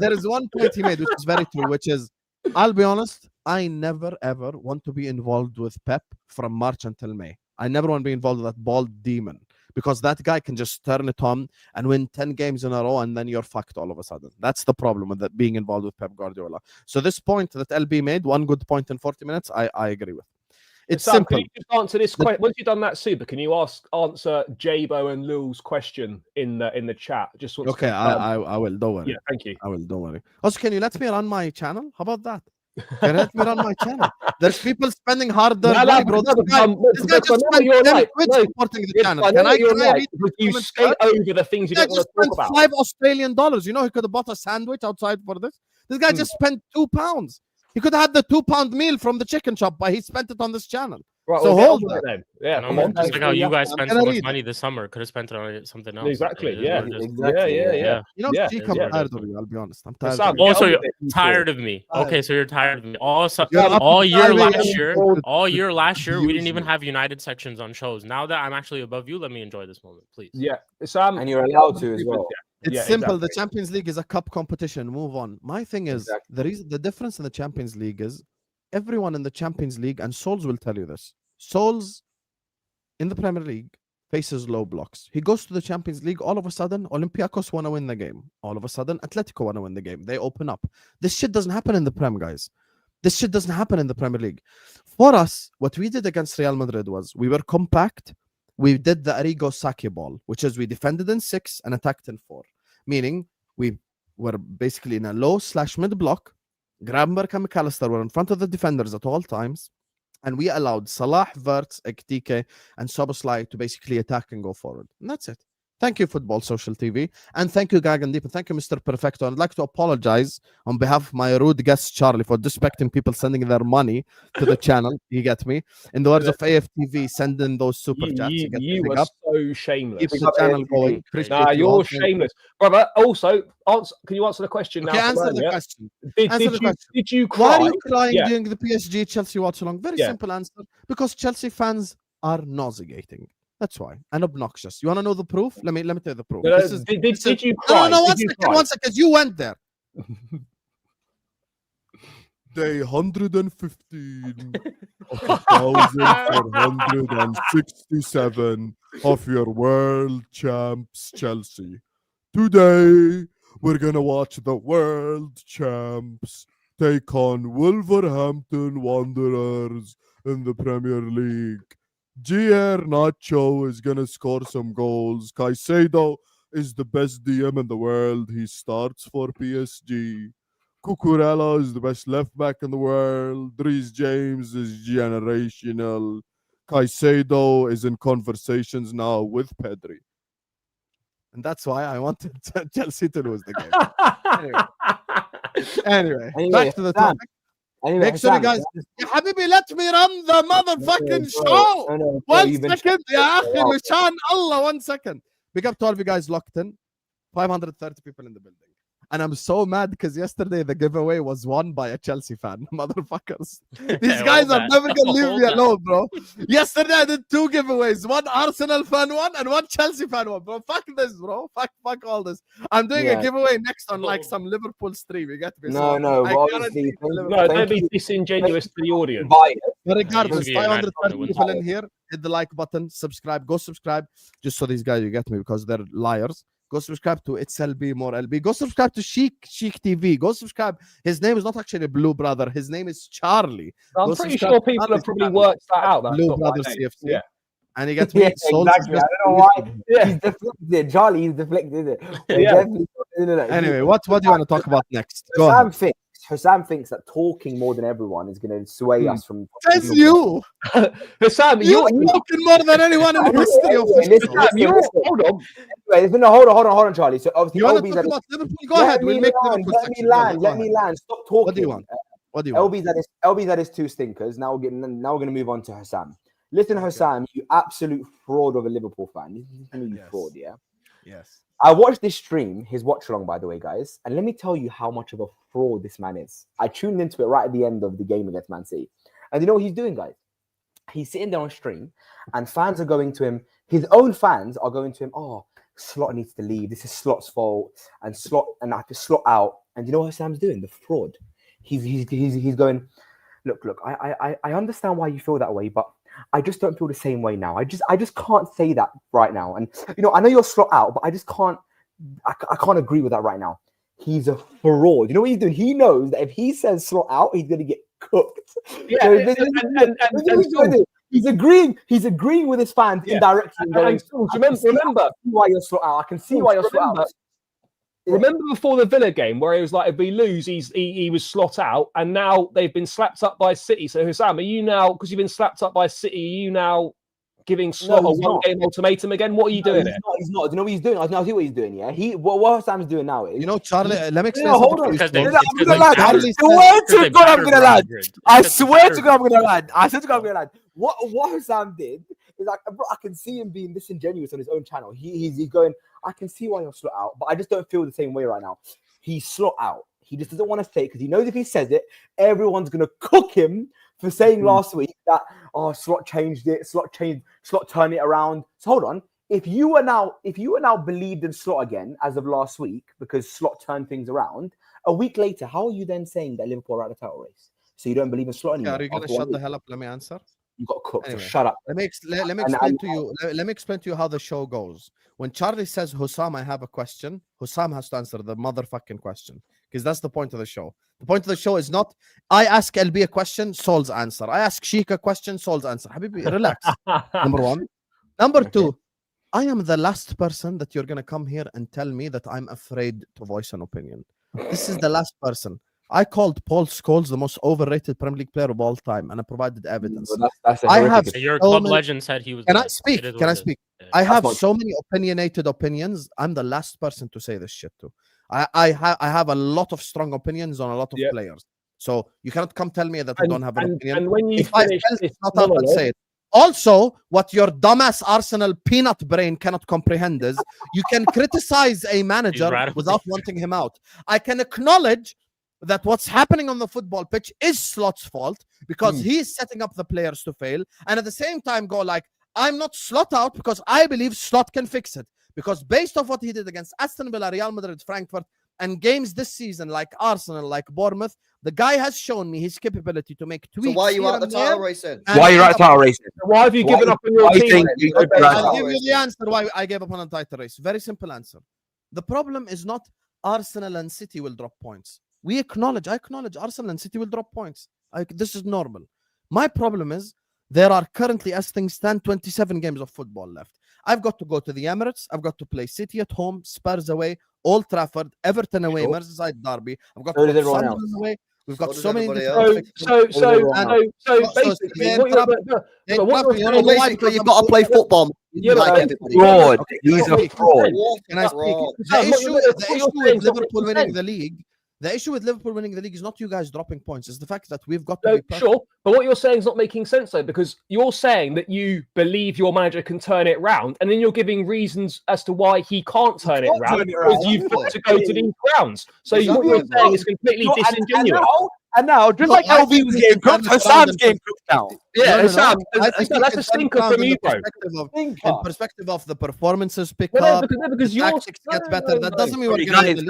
there is one point he made, which is very true, which is, I'll be honest, I never ever want to be involved with Pep from March until May. I never want to be involved with that bald demon because that guy can just turn it on and win 10 games in a row and then you're fucked all of a sudden. That's the problem with that, being involved with Pep Guardiola. So this point that LB made, one good point in 40 minutes, I agree with. It's simple. Can you just answer this question? Once you've done that, Super, can you answer Jabo and Lul's question in the chat? Just okay, I will. Don't worry. Yeah, thank you. I will. Don't worry. Also, can you let me run my channel? How about that? Can you let me run my channel? There's people spending hard-earned money, bro. This guy just spent 10 quid supporting the channel. Can I read? You skate over the things you don't want to talk about. $5 Australian. You know, he could have bought a sandwich outside for this. This guy just spent £2. He could have had the £2 meal from the chicken shop, but he spent it on this channel. Right, so hold on. Then. Yeah, just like how you guys spent so much money this summer, could have spent it on something else. Exactly. Yeah. You know, I'm tired of you. I'll be honest. I'm tired. Also, you're tired of me. Okay, so you're tired of me. All year last year, we didn't even have United sections on shows. Now that I'm actually above you, let me enjoy this moment, please. Yeah, Sam, and you're allowed to as well. It's simple. The Champions League is a cup competition. Move on. My thing is the difference in the Champions League is everyone in the Champions League, and Souls will tell you this. Souls in the Premier League faces low blocks. He goes to the Champions League. All of a sudden, Olympiacos want to win the game. All of a sudden, Atletico want to win the game. They open up. This shit doesn't happen in the Prem, guys. This shit doesn't happen in the Premier League. For us, what we did against Real Madrid was we were compact. We did the Arrigo Sacchi ball, which is we defended in 6 and attacked in 4. Meaning we were basically in a low/mid block. Gravenberch and McAllister were in front of the defenders at all times, and we allowed Salah, Wirtz, Ekitike, and Szoboszlai to basically attack and go forward. And that's it. Thank you, Football Social TV. And thank you, Gagandeep. And thank you, Mr. Perfecto. I'd like to apologize on behalf of my rude guest, Charlie, for disrespecting people sending their money to the channel. You get me? In the words of AFTV, send in those super chats. You were so shameless. Keep the channel going. Nah, you're shameless. Brother, also, can you answer the question now? Answer the question. Did you cry? Why are you crying during the PSG Chelsea watch along? Very simple answer. Because Chelsea fans are nauseating. That's why. And obnoxious. You want to know the proof? Let me tell you the proof. Did you cry? No, 1 second. You went there. Day 115 of 1467 of your world champs Chelsea. Today, we're going to watch the world champs take on Wolverhampton Wanderers in the Premier League. GR Nacho is going to score some goals. Caicedo is the best DM in the world. He starts for PSG. Cucurella is the best left back in the world. Reece James is generational. Caicedo is in conversations now with Pedri. And that's why I wanted Chelsea to lose the game. Anyway, back to the topic. Make sure you guys, Habibi, let me run the motherfucking show. 1 second, ya akhi, Mishan Allah, 1 second. Big up to all of you guys locked in. 530 people in the building. And I'm so mad because yesterday the giveaway was won by a Chelsea fan. Motherfuckers. These guys are never going to leave me alone, bro. Yesterday I did 2 giveaways. 1 Arsenal fan one and 1 Chelsea fan one. Bro, fuck this, bro. Fuck all this. I'm doing a giveaway next on like some Liverpool stream. You get me? No, obviously. No, don't be disingenuous to the audience. But regardless, 530 people in here. Hit the like button. Subscribe. Go subscribe. Just so these guys, you get me, because they're liars. Go subscribe to It's LB More LB. Go subscribe to Sheik TV. Go subscribe. His name is not actually Blue Brother. His name is Charlie. I'm pretty sure people have probably worked that out. Blue Brother CFC. Yeah. And he gets me. Exactly. I don't know why. He's deflected it. Charlie, he's deflected it. Anyway, what do you want to talk about next? Go ahead. Husam thinks that talking more than everyone is going to sway us from. Says you. Husam, you're talking more than anyone in the history of this. Hold on. Anyway, hold on, Charlie. So obviously, you want to talk about Liverpool? Go ahead. We'll make Let me land. Stop talking. What do you want? LB's had his 2 stinkers. Now we're going to move on to Husam. Listen, Husam, you absolute fraud of a Liverpool fan. You fraud, yeah. Yes. I watched this stream, his watch along, by the way, guys, and let me tell you how much of a fraud this man is. I tuned into it right at the end of the game against Man City. And you know what he's doing, guys? He's sitting there on stream, and fans are going to him. His own fans are going to him, oh, Slot needs to leave. This is Slot's fault. And I have to Slot out. And you know what Sam's doing? The fraud. He's going, look, I understand why you feel that way, but I just don't feel the same way now. I just can't say that right now. And you know, I know you're Slot out, but I just can't. I can't agree with that right now. He's a fraud. You know what he's doing? He knows that if he says Slot out, he's gonna get cooked. Yeah, he's agreeing with his fans indirectly. Remember why you're Slot out. I can see why you're Slot out. Remember before the Villa game where it was like, if we lose, he was Slot out, and now they've been slapped up by City. So Husam, are you now, because you've been slapped up by City, are you now giving Slot a 1-game ultimatum again? What are you doing? He's not. Do you know what he's doing? I'll see what he's doing. Yeah, what Husam's doing now is, you know, Charlie. Let me explain. Hold on. I swear to God, I'm gonna land. I swear to God, I'm gonna land. What Husam did is like, bro, I can see him being disingenuous on his own channel. He's going, I can see why you're Slot out, but I just don't feel the same way right now. He's Slot out. He just doesn't want to say it because he knows if he says it, everyone's gonna cook him for saying last week that Slot changed it, Slot turned it around. So hold on. If you were now believed in Slot again as of last week because Slot turned things around, a week later, how are you then saying that Liverpool are out of the title race? So you don't believe in Slot anymore? Are you gonna shut the hell up? Let me answer. You got cooked. Anyway, so shut up. Let me explain to you. Let me explain to you how the show goes. When Charlie says, "Husam, I have a question," Husam has to answer the motherfucking question, because that's the point of the show. The point of the show is not I ask LB a question, Sol's answer. I ask Sheik a question, Sol's answer. Habibi, relax. Number 1. Number 2, I am the last person that you're gonna come here and tell me that I'm afraid to voice an opinion. This is the last person. I called Paul Scholes the most overrated Premier League player of all time, and I provided evidence. That's I have your club legend said he was. Can I speak? Can I speak? I have so many opinionated opinions. I'm the last person to say this shit to. I have a lot of strong opinions on a lot of players. So you cannot come tell me that I don't have an opinion. And when you if I felt it's not up, I'd say it. Also, what your dumbass Arsenal peanut brain cannot comprehend is you can criticize a manager without wanting him out. I can acknowledge that what's happening on the football pitch is Slot's fault because he's setting up the players to fail. And at the same time go like, I'm not Slot out because I believe Slot can fix it. Because based off what he did against Aston Villa, Real Madrid, Frankfurt, and games this season like Arsenal, like Bournemouth, the guy has shown me his capability to make tweaks. So why are you out the title race then? Why are you out the title race? Why have you given up on your team? I'll give you the answer why I gave up on the title race. Very simple answer. The problem is not Arsenal and City will drop points. I acknowledge Arsenal and City will drop points. This is normal. My problem is there are currently, as things stand, 27 games of football left. I've got to go to the Emirates. I've got to play City at home, Spurs away, Old Trafford, Everton away, Merseyside derby. I've got to go to Sunderland away. We've got so many different so basically, basically you've got to play football. Fraud. He's a fraud. Can I speak? The issue with Liverpool winning the league. The issue with Liverpool winning the league is not you guys dropping points. It's the fact that we've got to be perfect. Sure, but what you're saying is not making sense, though, because you're saying that you believe your manager can turn it round, and then you're giving reasons as to why he can't turn it round because you've got to go to these grounds. So what you're saying is completely disingenuous. And now, just like LV was getting cooked, Husam's getting cooked now. Yeah, Husam, that's a stinker from you, bro. In perspective of the performances pick up, because your tactics get better. That doesn't mean we're guys.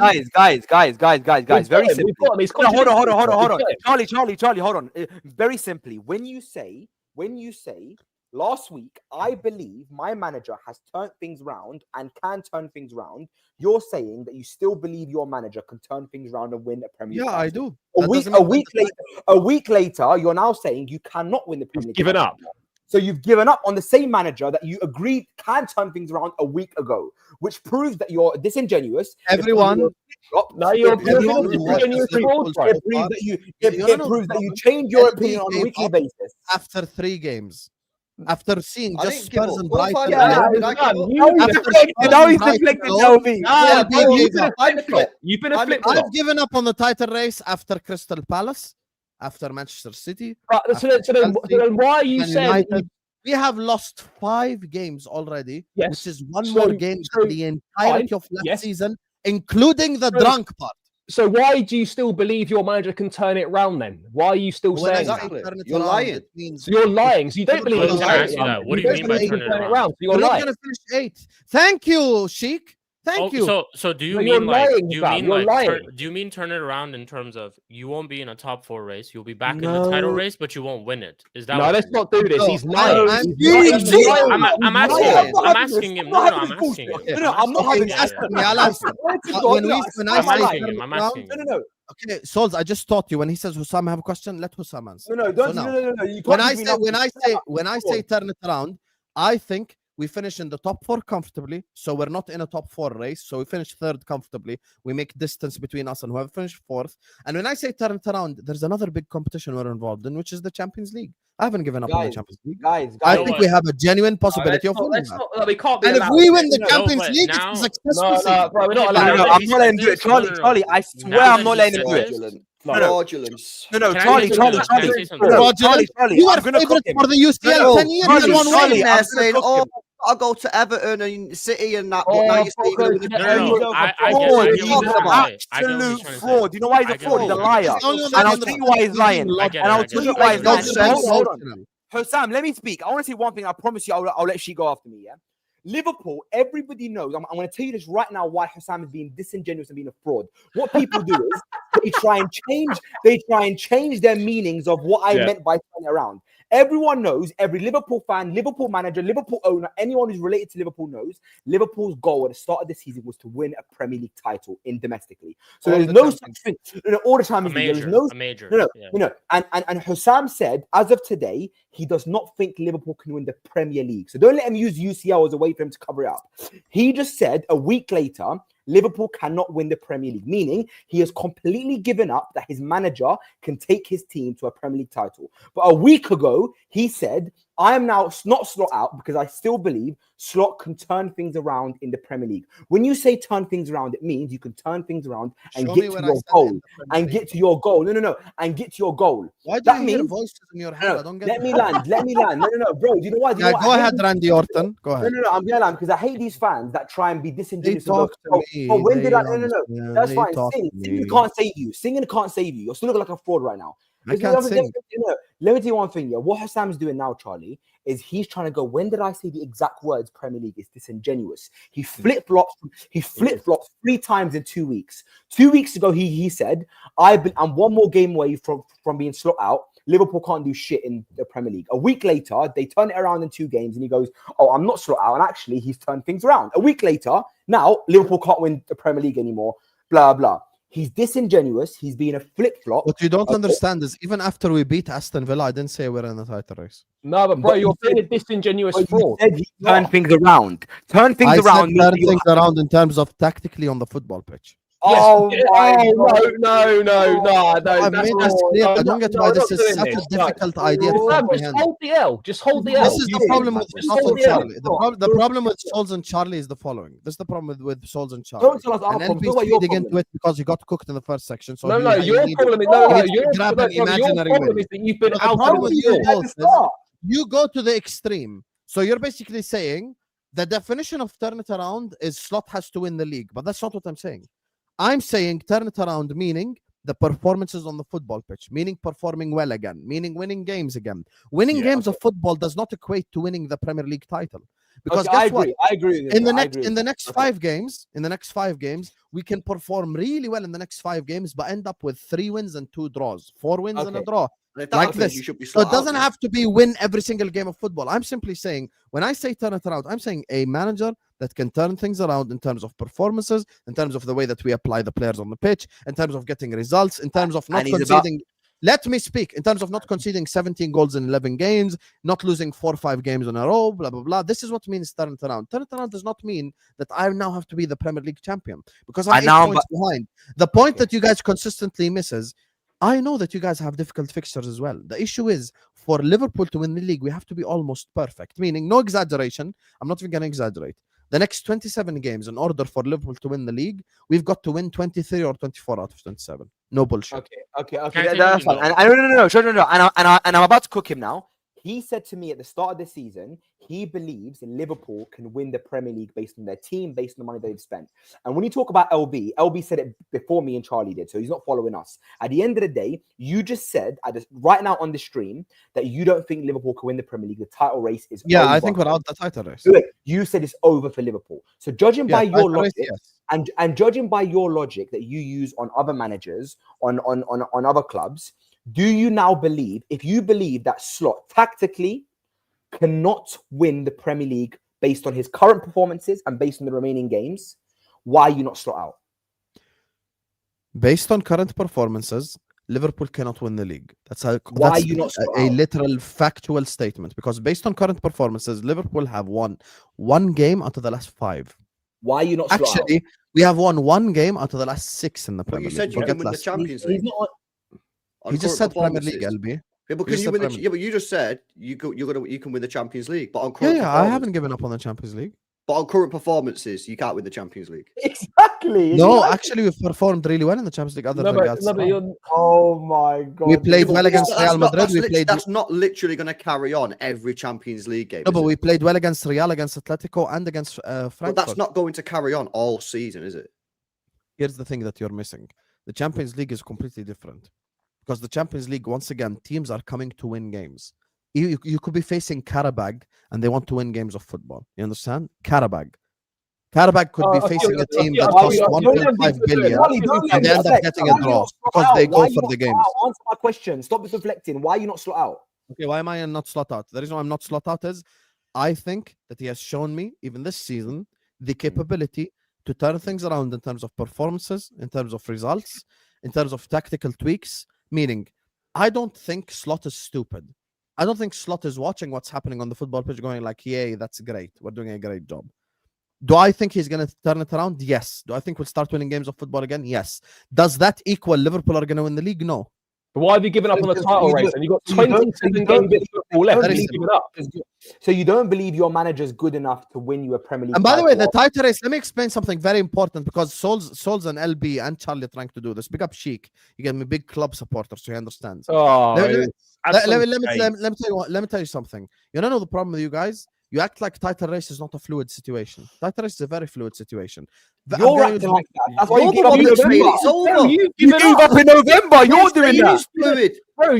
Very simply. Hold on. Charlie, hold on. Very simply, when you say, last week, I believe my manager has turned things round and can turn things round. You're saying that you still believe your manager can turn things round and win a Premier League. Yeah, I do. A week later, you're now saying you cannot win the Premier League. Given up. So you've given up on the same manager that you agreed can turn things around a week ago, which proves that you're disingenuous. Everyone. It proves that you change your opinion on a weekly basis. After 3 games. After seeing just Spurs and Brighton. I've given up on the title race after Crystal Palace, after Manchester City. So then why are you saying we have lost 5 games already, which is one more game than the entirety of last season, including the drunk part. So why do you still believe your manager can turn it round then? Why are you still saying that? You're lying. So you're lying. So you don't believe it. What do you mean by turn it around? So you're not going to finish 8th. Thank you, Sheik. Thank you. So do you mean do you mean turn it around in terms of you won't be in a top 4 race, you'll be back in the title race, but you won't win it? Is that let's not do this. He's lying. I'm asking him. I'm asking him. I'm not having I'm asking him. Okay, Souls, I just taught you when he says Husam have a question, let Husam answer. No. When I say turn it around, I think we finish in the top 4 comfortably, so we're not in a top 4 race. So we finish 3rd comfortably. We make distance between us and whoever finished 4th. And when I say turn it around, there's another big competition we're involved in, which is the Champions League. I haven't given up on the Champions League. I think we have a genuine possibility of winning that. And if we win the Champions League, it's a successful bro, we're not allowed. I'm not letting him do it. Charlie, I swear I'm not letting him do it. Fraudulence. Charlie. You are favourite for the UCL 10 years. Charlie, saying, I'll go to Everton and City and that. But now absolute fraud. You know why he's a fraud? He's a liar. And I'll tell you why he's lying. And I'll tell you why he's lying. Hold on. Husam, let me speak. I want to say one thing. I promise you, I'll let she go after me. Yeah. Liverpool, everybody knows. I'm going to tell you this right now why Husam is being disingenuous and being a fraud. What people do is they try and change their meanings of what I meant by turning around. Everyone knows, every Liverpool fan, Liverpool manager, Liverpool owner, anyone who's related to Liverpool knows Liverpool's goal at the start of the season was to win a Premier League title domestically. So there's no such thing. All the time. A major. And Husam said, as of today, he does not think Liverpool can win the Premier League. So don't let him use UCL as a way for him to cover it up. He just said a week later Liverpool cannot win the Premier League, meaning he has completely given up that his manager can take his team to a Premier League title. But a week ago, he said, I am now not Slot out because I still believe Slot can turn things around in the Premier League. When you say turn things around, it means you can turn things around and get to your goal. And get to your goal. No. And get to your goal. Why do you hear voices in your head? I don't get Let me land. No, bro. Do you know why? Go ahead, Randy Orton. Go ahead. No. I'm gonna land because I hate these fans that try and be disingenuous. When did I? No. That's fine. Singing can't save you. Singing can't save you. You're still looking like a fraud right now. I can't sing. Let me tell you one thing. Yeah, what Husam's doing now, Charlie, is he's trying to go. When did I say the exact words? Premier League is disingenuous. He flip flops. He flip flops 3 times in 2 weeks. 2 weeks ago, he said, I'm one more game away from being slot out. Liverpool can't do shit in the Premier League. A week later, they turn it around in 2 games, and he goes, "Oh, I'm not slot out." And actually, he's turned things around. A week later, now Liverpool can't win the Premier League anymore. Blah blah. He's disingenuous. He's being a flip-flop. What you don't understand is even after we beat Aston Villa, I didn't say we're in the title race. No, but bro, you're being a disingenuous fraud. You said he turned things around. Turn things around. Turn things around in terms of tactically on the football pitch. Yes. No. I've made this clear. I don't get why this is such a difficult idea to comprehend. Just hold the L. This is the problem with Souls and Charlie. The problem with Souls and Charlie is the following. This is the problem with Souls and Charlie. Don't tell us our and problem. LB's feeding into it because he got cooked in the first section. So your problem is you've been out of the you go to the extreme. So you're basically saying the definition of turn it around is Slot has to win the league, but that's not what I'm saying. I'm saying turn it around, meaning the performances on the football pitch, meaning performing well again, meaning winning games again. Winning games of football does not equate to winning the Premier League title. Because guess what? I agree. In the next 5 games, we can perform really well in the next 5 games, but end up with 3 wins and 2 draws, 4 wins and a draw. Like this. So it doesn't have to be win every single game of football. I'm simply saying, when I say turn it around, I'm saying a manager that can turn things around in terms of performances, in terms of the way that we apply the players on the pitch, in terms of getting results, in terms of not conceding. Let me speak. In terms of not conceding 17 goals in 11 games, not losing 4 or 5 games in a row, blah, blah, blah. This is what means turn it around. Turn it around does not mean that I now have to be the Premier League champion because I'm 8 points behind. The point that you guys consistently miss is, I know that you guys have difficult fixtures as well. The issue is, for Liverpool to win the league, we have to be almost perfect, meaning no exaggeration. I'm not even going to exaggerate. The next 27 games, in order for Liverpool to win the league, we've got to win 23 or 24 out of 27. No bullshit. Okay. That's fine. No. And I'm about to cook him now. He said to me at the start of the season, he believes Liverpool can win the Premier League based on their team, based on the money they've spent. And when you talk about LB said it before me and Charlie did, so he's not following us. At the end of the day, you just said right now on the stream that you don't think Liverpool can win the Premier League. The title race is over. I think we're out the title race. You said it's over for Liverpool. So judging by your logic, and judging by your logic that you use on other managers, on other clubs, do you now believe, if you believe that Slot tactically cannot win the Premier League based on his current performances and based on the remaining games, why are you not Slot out? Based on current performances, Liverpool cannot win the league. That's a literal factual statement. Because based on current performances, Liverpool have won 1 game out of the last 5. Why are you not Slot Actually, out? We have won 1 game out of the last 6 in the Premier League. You said you can win the Champions League. He just said Premier League, LB. Yeah, but you just said you can win the Champions League. But on current I haven't given up on the Champions League. But on current performances, you can't win the Champions League. Exactly. No, actually, we've performed really well in the Champions League. Oh my god. We played well against Real Madrid. That's not literally going to carry on every Champions League game. No, but we played well against Real, against Atletico, and against Frankfurt. But that's not going to carry on all season, is it? Here's the thing that you're missing. The Champions League is completely different. Because the Champions League, once again, teams are coming to win games. You could be facing Karabag and they want to win games of football. You understand? Karabag could be facing a team that costs 1.5 billion and they end up getting a draw because they go for the games. Answer my question. Stop deflecting. Why are you not Slot out? Okay, why am I not Slot out? The reason why I'm not Slot out is I think that he has shown me, even this season, the capability to turn things around in terms of performances, in terms of results, in terms of tactical tweaks. Meaning, I don't think Slot is stupid. I don't think Slot is watching what's happening on the football pitch going like, yay, that's great. We're doing a great job. Do I think he's going to turn it around? Yes. Do I think we'll start winning games of football again? Yes. Does that equal Liverpool are going to win the league? No. But why have you given up on the title race? And you've got 27 games left. So you don't believe your manager's good enough to win you a Premier League? And by the way, the title race, let me explain something very important, because Souls and LB and Charlie are trying to do this. Big up Sheik. You get me big club supporter, so he understands. Oh, let me tell you something. You don't know the problem with you guys? You act like title race is not a fluid situation. Title race is a very fluid situation. You're acting like that. That's why you gave up in November. It's over. You gave up in November. You're doing that. Fluid. Bro,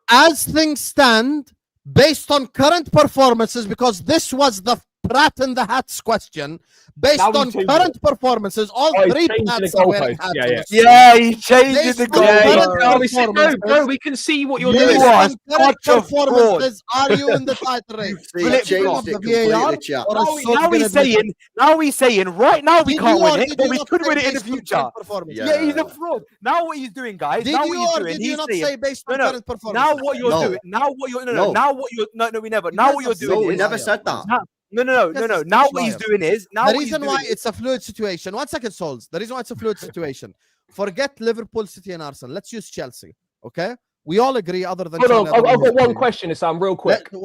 as things stand, based on current performances, because this was the Prat in the Hats question, based on current performances, all three Prats are wearing hats. Yeah, he changed the goal. Bro, we can see what you're doing. Current performances, are you in the title race? Now he's saying, right now we can't win it, but we could win it in the future. Yeah, he's a fraud. Now what he's doing, guys? Did you not say based on current performance? Now what you're doing? Now what you're doing? No, we never said that. No. Now what he's doing is the reason why it's a fluid situation. 1 second, Souls. The reason why it's a fluid situation. Forget Liverpool, City, and Arsenal. Let's use Chelsea. Okay, we all agree. Other than I've got one question, Husam, real quick. Quickly.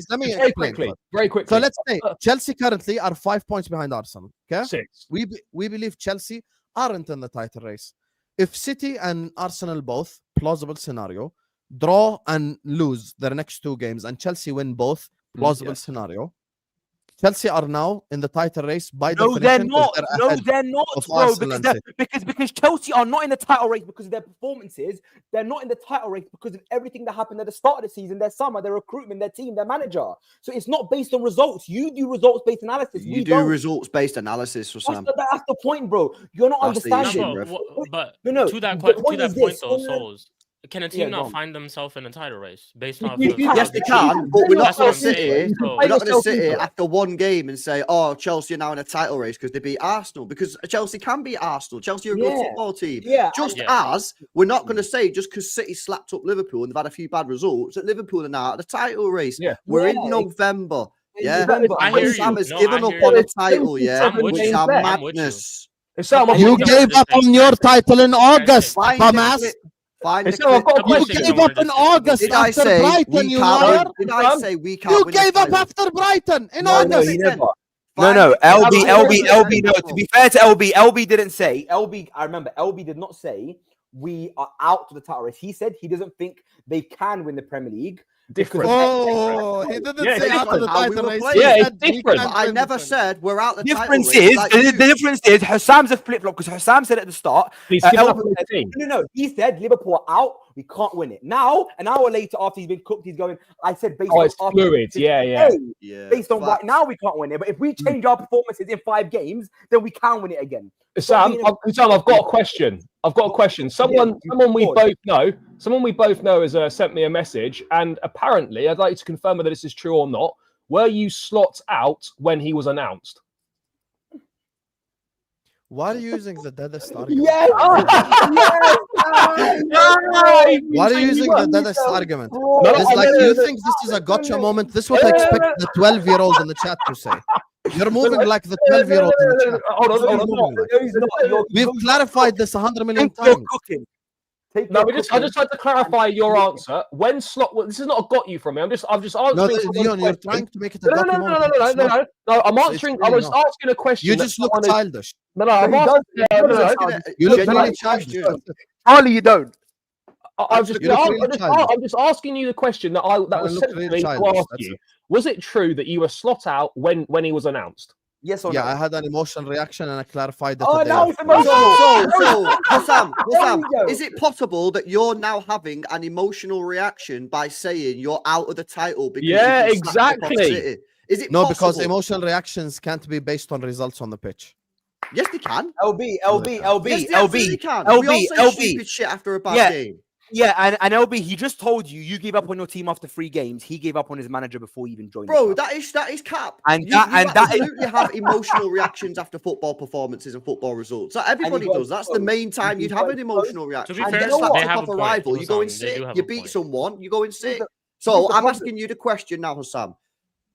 Let me explain. Very quickly. So let's say Chelsea currently are 5 points behind Arsenal. Okay, 6. We believe Chelsea aren't in the title race. If City and Arsenal both, plausible scenario, draw and lose their next 2 games, and Chelsea win both, plausible scenario, Chelsea are now in the title race by definition. They're not, bro. Because Chelsea are not in the title race because of their performances. They're not in the title race because of everything that happened at the start of the season, their summer, their recruitment, their team, their manager. So it's not based on results. You do results-based analysis. You do results-based analysis, Husam. That's the point, bro. You're not understanding. But to that point, though, Souls. Can a team not find themselves in a title race based off? Yes, they can, but we're not going to sit here. We're not going to sit here after 1 game and say, "Oh, Chelsea are now in a title race because they beat Arsenal." Because Chelsea can beat Arsenal. Chelsea are a good football team. As we're not going to say just because City slapped up Liverpool and they've had a few bad results that Liverpool are now at the title race. We're in November. Sam has given up on a title. Which is madness. You gave up on your title in August, Thomas. You gave up in August after Brighton, you liar. Did I say we can't? You gave up after Brighton in August. No, LB. No, to be fair to LB didn't say. I remember LB did not say we are out to the title race. He said he doesn't think they can win the Premier League. Different. Oh, he didn't say out of the title race. It's different. I never said we're out the title race. The difference is Husam's a flip-flop because Husam said at the start. No. He said Liverpool are out. We can't win it. Now, an hour later, after he's been cooked, he's going, I said based on... it's fluid. Yeah. Based on right now, we can't win it. But if we change our performances in 5 games, then we can win it again. Sam, I've got a question. Someone we both know has sent me a message, and apparently, I'd like to confirm whether this is true or not. Were you slot out when he was announced? Why are you using the deadest argument? Yes. Why are you using the deadest argument? It's like you think this is a gotcha moment. This is what I expect the 12-year-old in the chat to say. You're moving like the 12-year-old in the chat. Hold on. We've clarified this 100 million times. I just like to clarify your answer. When slot? This is not a got you from me. I'm just answering. No, Dion, you're trying to make it a got you. No. I'm answering. I was asking a question. You just look childish. No. You look really childish. Charlie, you don't. I'm just asking you the question that was sent to me to ask you. Was it true that you were slot out when he was announced? Yes or no? Yeah, I had an emotional reaction and I clarified that. Oh, now it's emotional. So, Husam, is it possible that you're now having an emotional reaction by saying you're out of the title? Because exactly. Is it no, possible? because emotional reactions can't be based on results on the pitch. Yes, they can. LB. Yes, they absolutely can. We all say stupid shit after a bad game. Yeah, and LB, he just told you gave up on your team after 3 games. He gave up on his manager before he even joined. Bro, that is cap. And you absolutely have emotional reactions after football performances and football results. Everybody does. That's the main time you'd have an emotional reaction. To be fair, they have a rival. You go and sit. You beat someone. You go and sit. So I'm asking you the question now, Husam.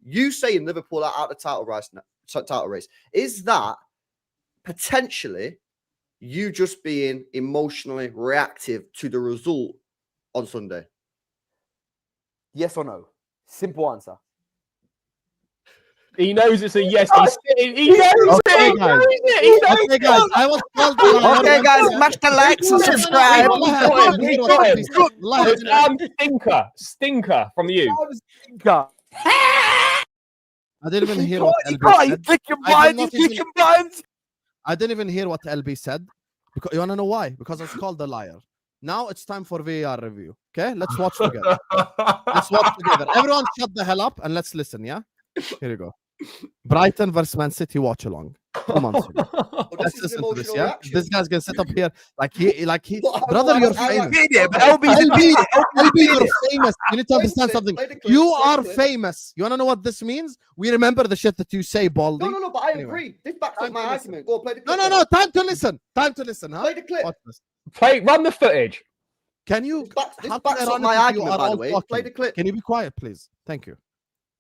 You saying Liverpool are out of the title race, is that potentially you just being emotionally reactive to the result on Sunday? Yes or no? Simple answer. He knows it's a yes. He knows Okay, it. guys. He knows Okay, guys. I was called the liar. Okay, guys, smash the likes and subscribe. Stinker from you. Stinker. I didn't even hear what LB said. I didn't even hear what LB said. Because you want to know why? Because I was called the liar. Now it's time for VAR review. Okay, let's watch together. Everyone shut the hell up and let's listen, yeah? Here you go. Brighton versus Man City watch along. 2 months ago. Let's listen to this, yeah? This guy's gonna sit up here like he brother, you're famous. LB, you're famous. You need to understand something. You are famous. You wanna know what this means? We remember the shit that you say, Baldy. No, but I agree. This backs up my argument. Go play the clip. No, time to listen, huh? Play the clip. Run the footage. Can you this backs up my argument, by the way. Play the clip. Can you be quiet, please? Thank you.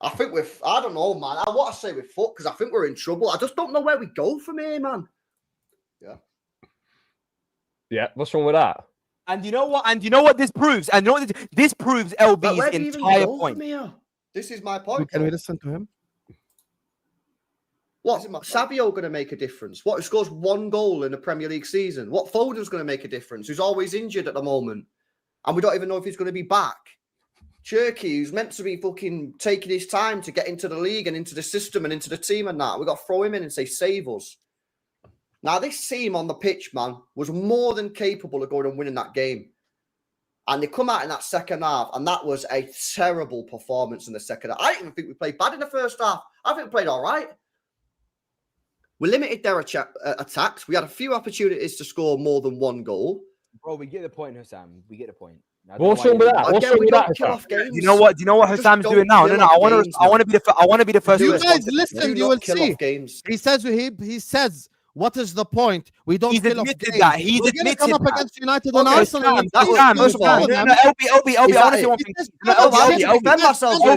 I think I don't know, man. I want to say we're fucked because I think we're in trouble. I just don't know where we go from here, man. Yeah, what's wrong with that? And you know what this proves? And you know what this proves LB's entire point. This is my point. Can we listen to him? What? Savio going to make a difference? What? Who scores 1 goal in the Premier League season? What? Foden's going to make a difference? Who's always injured at the moment? And we don't even know if he's going to be back. Cherky, who's meant to be fucking taking his time to get into the league and into the system and into the team and that. We got to throw him in and say, save us. Now, this team on the pitch, man, was more than capable of going and winning that game. And they come out in that second half, and that was a terrible performance in the second half. I don't even think we played bad in the first half. I think we played all right. We limited their attacks. We had a few opportunities to score more than 1 goal. Bro, we get the point, Husam. We get the point. What's wrong with that? You know what Husam's doing now? No. I want to be the first. You guys listen. You will see. He says. What is the point? We don't. He's admitted that. He's admitted come up against United and Arsenal. LB. I want to say one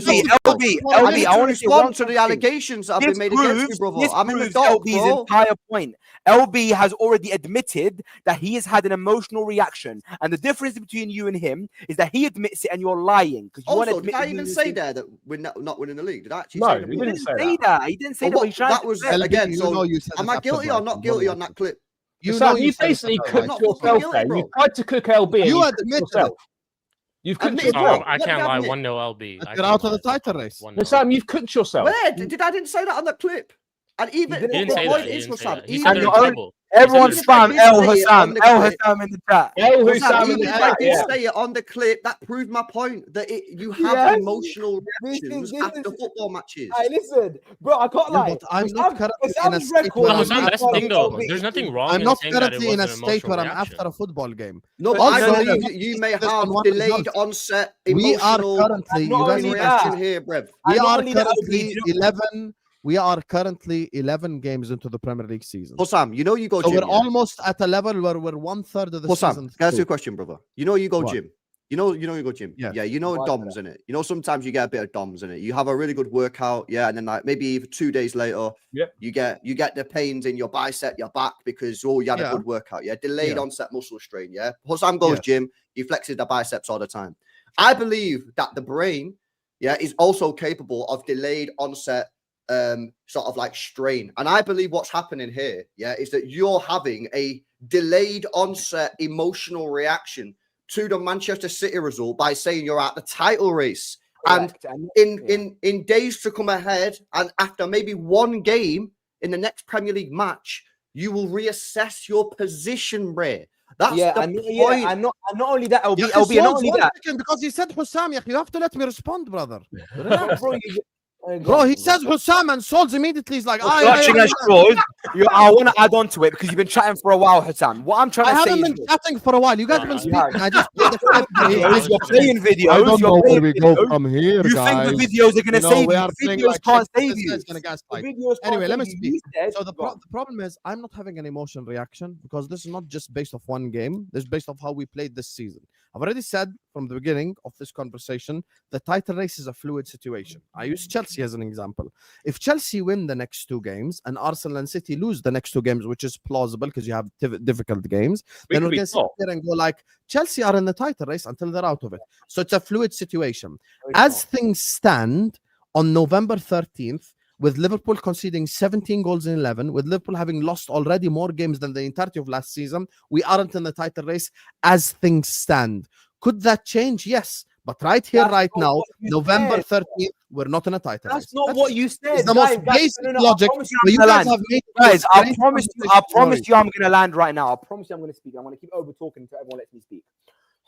thing. LB. I want to respond to the allegations that have been made against me, brother. I'm in the dock, bro. LB's entire point. LB has already admitted that he has had an emotional reaction, and the difference between you and him is that he admits it, and you're lying. Also, did I even say there that we're not winning the league? Did I actually say that? No, he didn't say that. He didn't say that. That was again. So, am I guilty or not guilty on that clip? You basically cooked yourself there. You tried to cook LB. You admit yourself. You've cooked yourself. I can't lie. 1-0 LB. Get out of the title race. Sam, you've cooked yourself. Where? I didn't say that on the clip. And even the point is, everyone spam El Husam in the chat. I did say it on the clip. That proved my point that you have emotional reactions after football matches. Hey, listen, bro, I can't lie. I'm not currently in a state where that's the thing, though. There's nothing wrong. I'm not currently in a state where I'm after a football game. No, but I believe you may have delayed onset emotional reaction here, Brev. We are currently 11 games into the Premier League season. Husam, you know you go so gym. We're almost at a level where we're 1/3 of the season. Can I ask you a question, brother? You know you go gym. You know you go gym. Yeah, you know DOMs in it. You know sometimes you get a bit of DOMs in it. You have a really good workout, and then like maybe even 2 days later, you get the pains in your bicep, your back because you had a good workout. Delayed onset muscle strain. Husam goes gym. He flexes the biceps all the time. I believe that the brain, is also capable of delayed onset sort of like strain. And I believe what's happening here, is that you're having a delayed onset emotional reaction to the Manchester City result by saying you're at the title race. Correct. And in days to come ahead, and after maybe 1 game in the next Premier League match, you will reassess your position, Ray. That's the point. And not only that, LB, not only that. Because he said Husam, you have to let me respond, brother. Bro, he says Husam and Souls immediately. He's like, I want to add on to it because you've been chatting for a while, Husam. What I'm trying to say I haven't been chatting for a while. You guys have been speaking. I just played the videos. You're playing videos. I don't know where we go from here, you guys. think the videos are going to save you? Videos can't save you. Anyway, let me speak. So the problem is I'm not having an emotional reaction because this is not just based off 1 game. This is based off how we played this season. I've already said from the beginning of this conversation, the title race is a fluid situation. I use Chelsea as an example. If Chelsea win the next 2 games and Arsenal and City lose the next 2 games, which is plausible because you have difficult games, then we're going to sit here and go like, Chelsea are in the title race until they're out of it. So it's a fluid situation. As things stand on November 13th, with Liverpool conceding 17 goals in 11, with Liverpool having lost already more games than the entirety of last season, we aren't in the title race as things stand. Could that change? Yes. But right here, right now, November 13th, we're not in a title race. That's not what you said. It's the most basic logic. I promise you I'm going to land right now. I promise you I'm going to speak. I'm going to keep over talking until everyone lets me speak.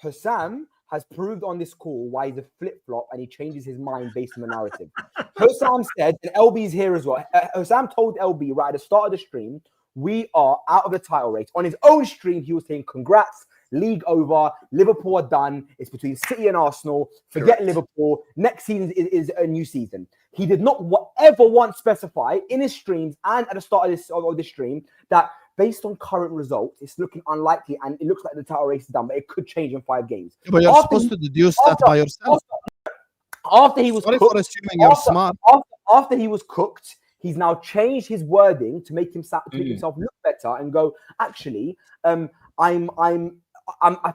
Husam has proved on this call why he's a flip-flop and he changes his mind based on the narrative. Husam said, and LB's here as well. Husam told LB right at the start of the stream, we are out of the title race. On his own stream, he was saying, congrats, league over, Liverpool are done. It's between City and Arsenal. Forget Liverpool. Next season is a new season. He did not ever once specify in his streams and at the start of this stream that based on current results, it's looking unlikely and it looks like the title race is done, but it could change in 5 games. Yeah, but you're supposed to deduce that by yourself. After he was Sorry cooked, for assuming you're smart. After he was cooked, he's now changed his wording to make himself look better and go, actually, I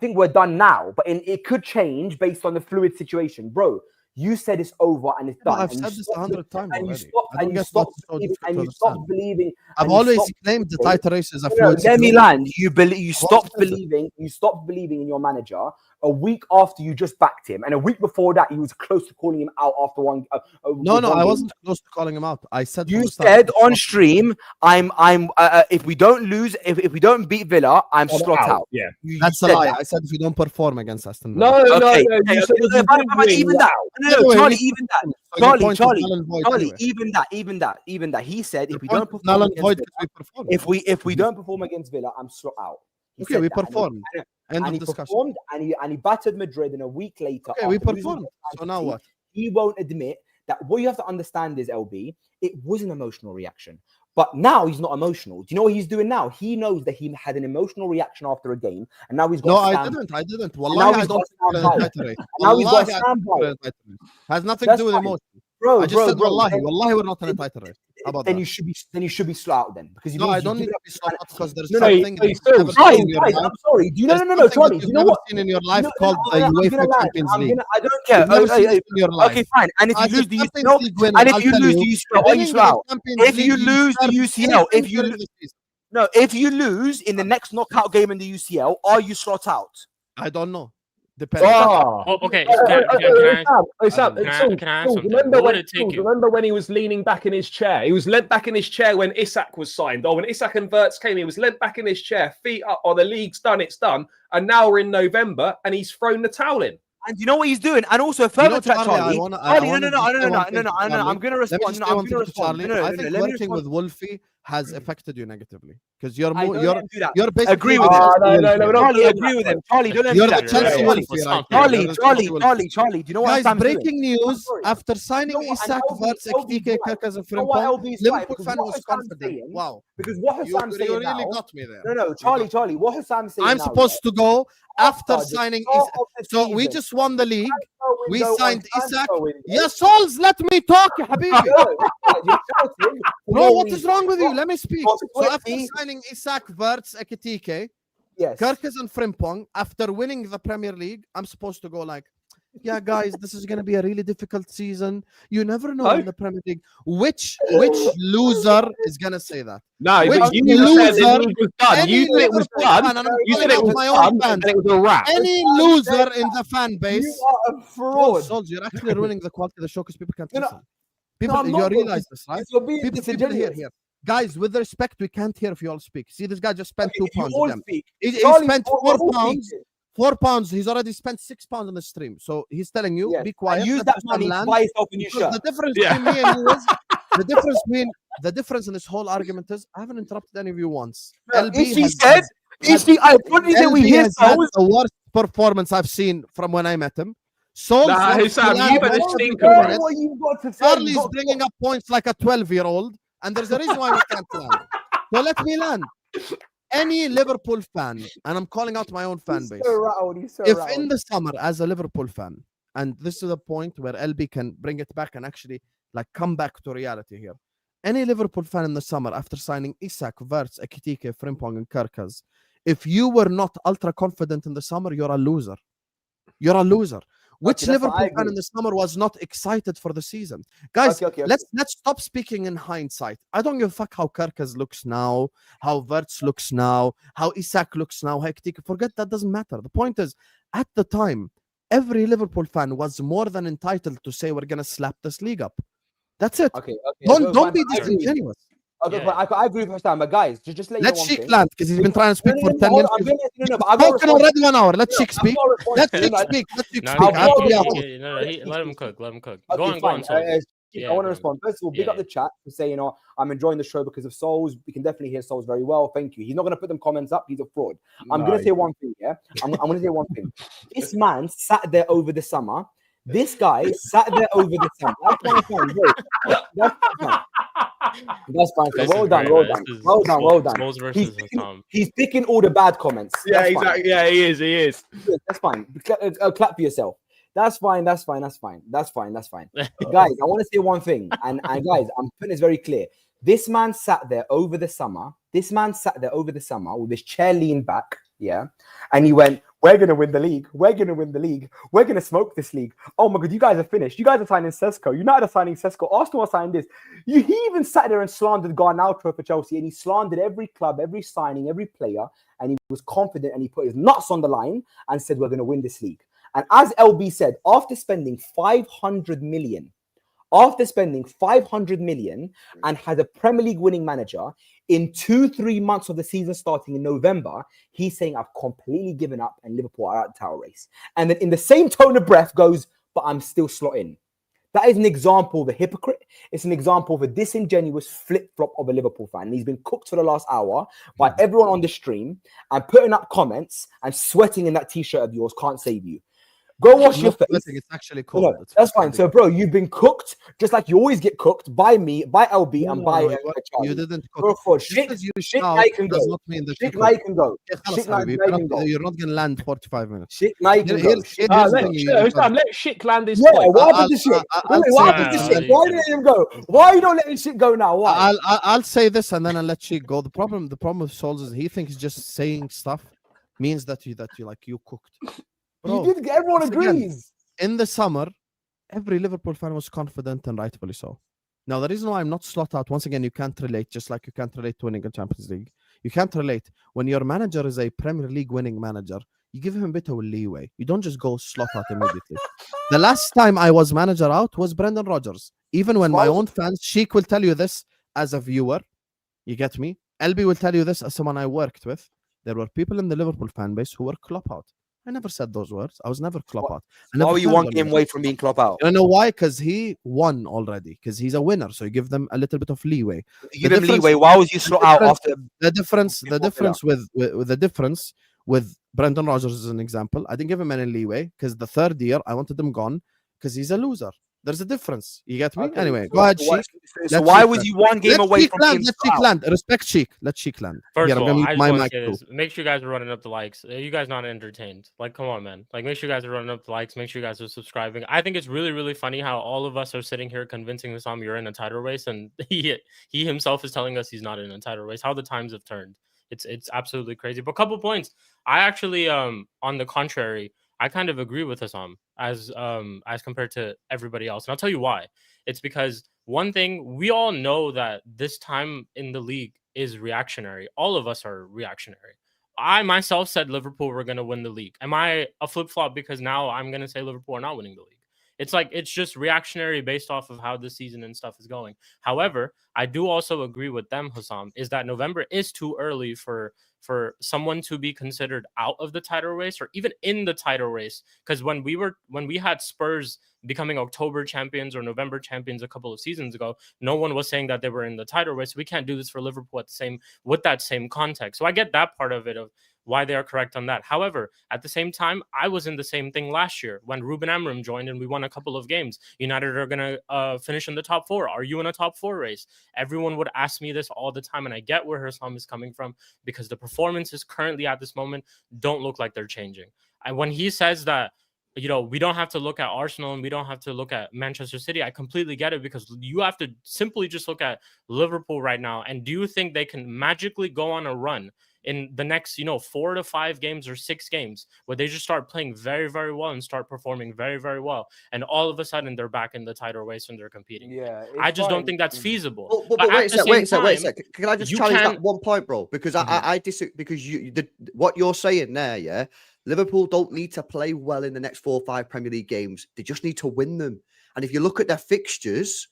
think we're done now, but it could change based on the fluid situation. Bro, you said it's over and it's done. I've said this 100 times already. And you stopped believing. I've always claimed the title race is a fluid situation. Let me land. You stopped believing in your manager a week after you just backed him, and a week before that, he was close to calling him out after one. No, I wasn't close to calling him out. I said you said on stream, if we don't lose, if we don't beat Villa, I'm slot out. Yeah, that's a lie. I said if we don't perform against Aston Villa. No. You said even that. No, Charlie, even that. Charlie, even that. He said if we don't perform if we don't perform against Villa, I'm slot out. Okay, we performed. End of discussion. And he battered Madrid, and a week later. Okay, we performed. So now what? He won't admit that. What you have to understand is, LB, it was an emotional reaction. But now he's not emotional. Do you know what he's doing now? He knows that he had an emotional reaction after a game, and now he's got. No, I didn't. Wallahi, I don't now he's got stand by it. Has nothing to do with emotion. Bro, I just said wallahi, we're not in a title race. How about then that? you should be slot out then because I don't need to be slot out because there's something. I'm sorry. Do you no, Charlie? Do you know what? Seen in your life called the UEFA Champions League. I don't care. Okay, fine. And if you lose the UCL, and if you lose the UCL, are you slot out? If you lose the UCL, if you lose in the next knockout game in the UCL, are you slot out? I don't know. Depends. Okay. Can I ask something? Remember when he was leaning back in his chair? He was leant back in his chair when Isak was signed. Or when Isak and Wirtz came, he was leant back in his chair, feet up. Oh, the league's done, it's done. And now we're in November, and he's thrown the towel in. And you know what he's doing? And also further to that, Charlie. No. I'm going to respond. Charlie. I think working with Wolfie has affected you negatively because you're basically agree with him. No, Charlie, agree with him. Charlie, don't let me. You're the Chelsea Wolfie. Charlie. Do you know what? Guys, breaking news: after signing Isak, Wirtz, Ekitike, Kirkas, and Frimpong, Liverpool fan was confident. Wow, because what Husam's saying now. You really got me there. No, Charlie. What Husam's saying now. I'm supposed to go after signing Isak. So we just won the league. We signed Isak. Yeah, Souls, let me talk, Habibi. Bro, what is wrong with you? Let me speak. So after signing Isak, Wirtz, Ekitike, Kirkas and Frimpong, after winning the Premier League, I'm supposed to go like, yeah, guys, this is going to be a really difficult season. You never know in the Premier League. Which loser is going to say that? No, you said it was done. You said it was done. You said it was done, and it was a wrap. Any loser in the fan base. You are a fraud. Souls, you're actually ruining the quality of the show because people can't listen. People, you realize this, right? People here. Guys, with respect, we can't hear if you all speak. See, this guy just spent £2. He spent £4. £4. He's already spent £6 on the stream. So he's telling you, be quiet. And use that money to buy yourself a new shirt. The difference between me and you is the difference in this whole argument is I haven't interrupted any of you once. I probably say we hear the worst performance I've seen from when I met him. So Charlie's bringing up points like a 12-year-old, and there's a reason why we can't land. So let me land. any Liverpool fan, and I'm calling out my own fan base, if in the summer as a Liverpool fan, and this is the point where LB can bring it back and actually like come back to reality here. Any Liverpool fan in the summer after signing Isak, Verts, Ekitike, Frimpong, and Kerkez, if you were not ultra confident in the summer, you're a loser. You're a loser. Which Liverpool fan in the summer was not excited for the season? Guys, let's stop speaking in hindsight. I don't give a fuck how Kerkez looks now, how Verts looks now, how Isak looks now, how Ekitike. Forget that, doesn't matter. The point is, at the time, every Liverpool fan was more than entitled to say we're gonna slap this league up. That's it. Don't be disingenuous. I agree with Husam, but guys, just let Sheik land because he's been trying to speak for 10 minutes. I've spoken already 1 hour. Let Sheik speak. Let Sheik speak. Let him cook. Let him cook. Go on. I want to respond. First of all, big up the chat for saying, I'm enjoying the show because of Souls. We can definitely hear Souls very well. Thank you. He's not going to put them comments up. He's a fraud. I'm going to say one thing, yeah? I'm going to say one thing. This man sat there over the summer. This guy sat there over the summer. That's fine. Well done. He's picking all the bad comments. Yeah, exactly. Yeah, he is. That's fine. Clap for yourself. That's fine. Guys, I want to say one thing. And guys, I'm putting this very clear. This man sat there over the summer. With his chair leaned back. Yeah. And he went, we're going to win the league. We're going to smoke this league. Oh my God, you guys are finished. You guys are signing Sesko. United are signing Sesko. Arsenal are signing this. He even sat there and slandered Garnacho for Chelsea. And he slandered every club, every signing, every player. And he was confident and he put his nuts on the line and said, we're going to win this league. And as LB said, after spending 500 million and has a Premier League winning manager in 2-3 months of the season starting in November, he's saying, I've completely given up and Liverpool are out the title race. And then in the same tone of breath goes, but I'm still slotting. That is an example of a hypocrite. It's an example of a disingenuous flip-flop of a Liverpool fan. And he's been cooked for the last hour by everyone on the stream and putting up comments and sweating in that t-shirt of yours can't save you. Go wash your face. It's actually cool. No, that's fine. So, bro, you've been cooked just like you always get cooked by me, by LB, and by Charlie. You didn't cook. Shit night can go. Does not mean that Shit night can go. You're not going to land 45 minutes. Shit night can go. Let Shit land his point. What happened to Shit? What happened to Shit? Why didn't him go? Why are you not letting Shit go now? Why? I'll say this and then I'll let Shit go. The problem with Souls is he thinks just saying stuff means that you cooked. Bro, everyone agrees. In the summer, every Liverpool fan was confident and rightfully so. Now, the reason why I'm not slot out, once again, you can't relate, just like you can't relate to winning a Champions League. You can't relate. When your manager is a Premier League winning manager, you give him a bit of leeway. You don't just go slot out immediately. The last time I was manager out was Brendan Rodgers. Even when my own fans, Sheik will tell you this as a viewer. You get me? LB will tell you this as someone I worked with. There were people in the Liverpool fan base who were Klopp out. I never said those words. I was never Klopp out. Why were you one game away from being Klopp out? You know why? Because he won already. Because he's a winner. So you give them a little bit of leeway. You give him leeway. Why was you slot out after? The difference with Brendan Rodgers as an example, I didn't give him any leeway because the third year I wanted him gone because he's a loser. There's a difference. You get me? Okay. Anyway, go ahead, Sheik. So why was you one game away from being Let Sheik land. Respect Sheik. Let Sheik land. First of all, I just want to say this. Make sure you guys are running up the likes. You guys not entertained. Like, come on, man. Like, make sure you guys are running up the likes. Make sure you guys are subscribing. I think it's really, really funny how all of us are sitting here convincing Husam you're in a title race, and he himself is telling us he's not in a title race. How the times have turned. It's absolutely crazy. But a couple points. I actually, on the contrary, I kind of agree with Husam as compared to everybody else. And I'll tell you why. It's because one thing, we all know that this time in the league is reactionary. All of us are reactionary. I myself said Liverpool were going to win the league. Am I a flip-flop because now I'm going to say Liverpool are not winning the league? It's just reactionary based off of how the season and stuff is going. However, I do also agree with them, Husam, is that November is too early for someone to be considered out of the title race or even in the title race. Because when we had Spurs becoming October champions or November champions a couple of seasons ago, no one was saying that they were in the title race. We can't do this for Liverpool with that same context. So I get that part of it. why they are correct on that. However, at the same time, I was in the same thing last year when Ruben Amorim joined and we won a couple of games. United are going to finish in the top 4. Are you in a top 4 race? Everyone would ask me this all the time, and I get where Husam is coming from, because the performances currently at this moment don't look like they're changing. And when he says that, you know, we don't have to look at Arsenal and we don't have to look at Manchester City, I completely get it, because you have to simply just look at Liverpool right now. And do you think they can magically go on a run in the next, 4 to 5 games or 6 games where they just start playing very, very well and start performing very, very well, and all of a sudden they're back in the title race and they're competing? Yeah, I just don't think that's feasible. But wait a sec. Can I just challenge that one point, bro? Because I disagree. Because what you're saying there, yeah, Liverpool don't need to play well in the next 4 or 5 Premier League games. They just need to win them. And if you look at their fixtures,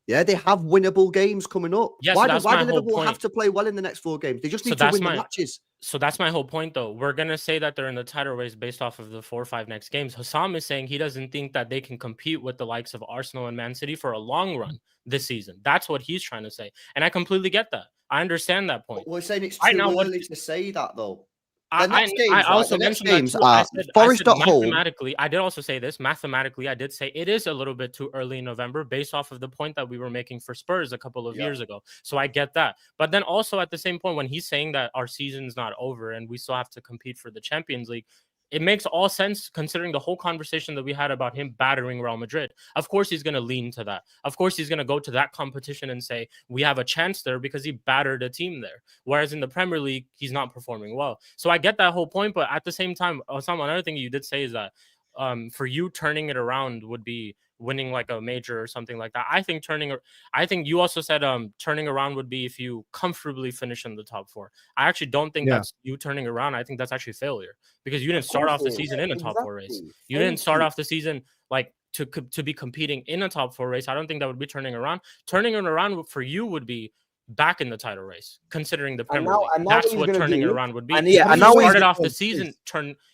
yeah, they have winnable games coming up. Yes, why do Liverpool have to play well in the next 4 games? They just need to win the matches. So that's my whole point, though. We're going to say that they're in the title race based off of the 4 or 5 next games. Husam is saying he doesn't think that they can compete with the likes of Arsenal and Man City for a long run this season. That's what he's trying to say. And I completely get that. I understand that point. We're saying it's too early to say that, though. I also mentioned that too. I said mathematically, I did also say this. Mathematically, I did say it is a little bit too early in November based off of the point that we were making for Spurs a couple of years ago. So I get that. But then also at the same point, when he's saying that our season's not over and we still have to compete for the Champions League, it makes all sense considering the whole conversation that we had about him battering Real Madrid. Of course, he's going to lean to that. Of course, he's going to go to that competition and say, we have a chance there because he battered a team there. Whereas in the Premier League, he's not performing well. So I get that whole point. But at the same time, another thing you did say is that for you, turning it around would be winning like a major or something like that. I think you also said turning around would be if you comfortably finish in the top 4. I actually don't think that's you turning around. I think that's actually failure, because you didn't start off the season in a top 4 race. You didn't start off the season like to be competing in a top 4 race. I don't think that would be turning around. Turning it around for you would be back in the title race, considering the Premier League. That's what turning it around would be. And now we started off the season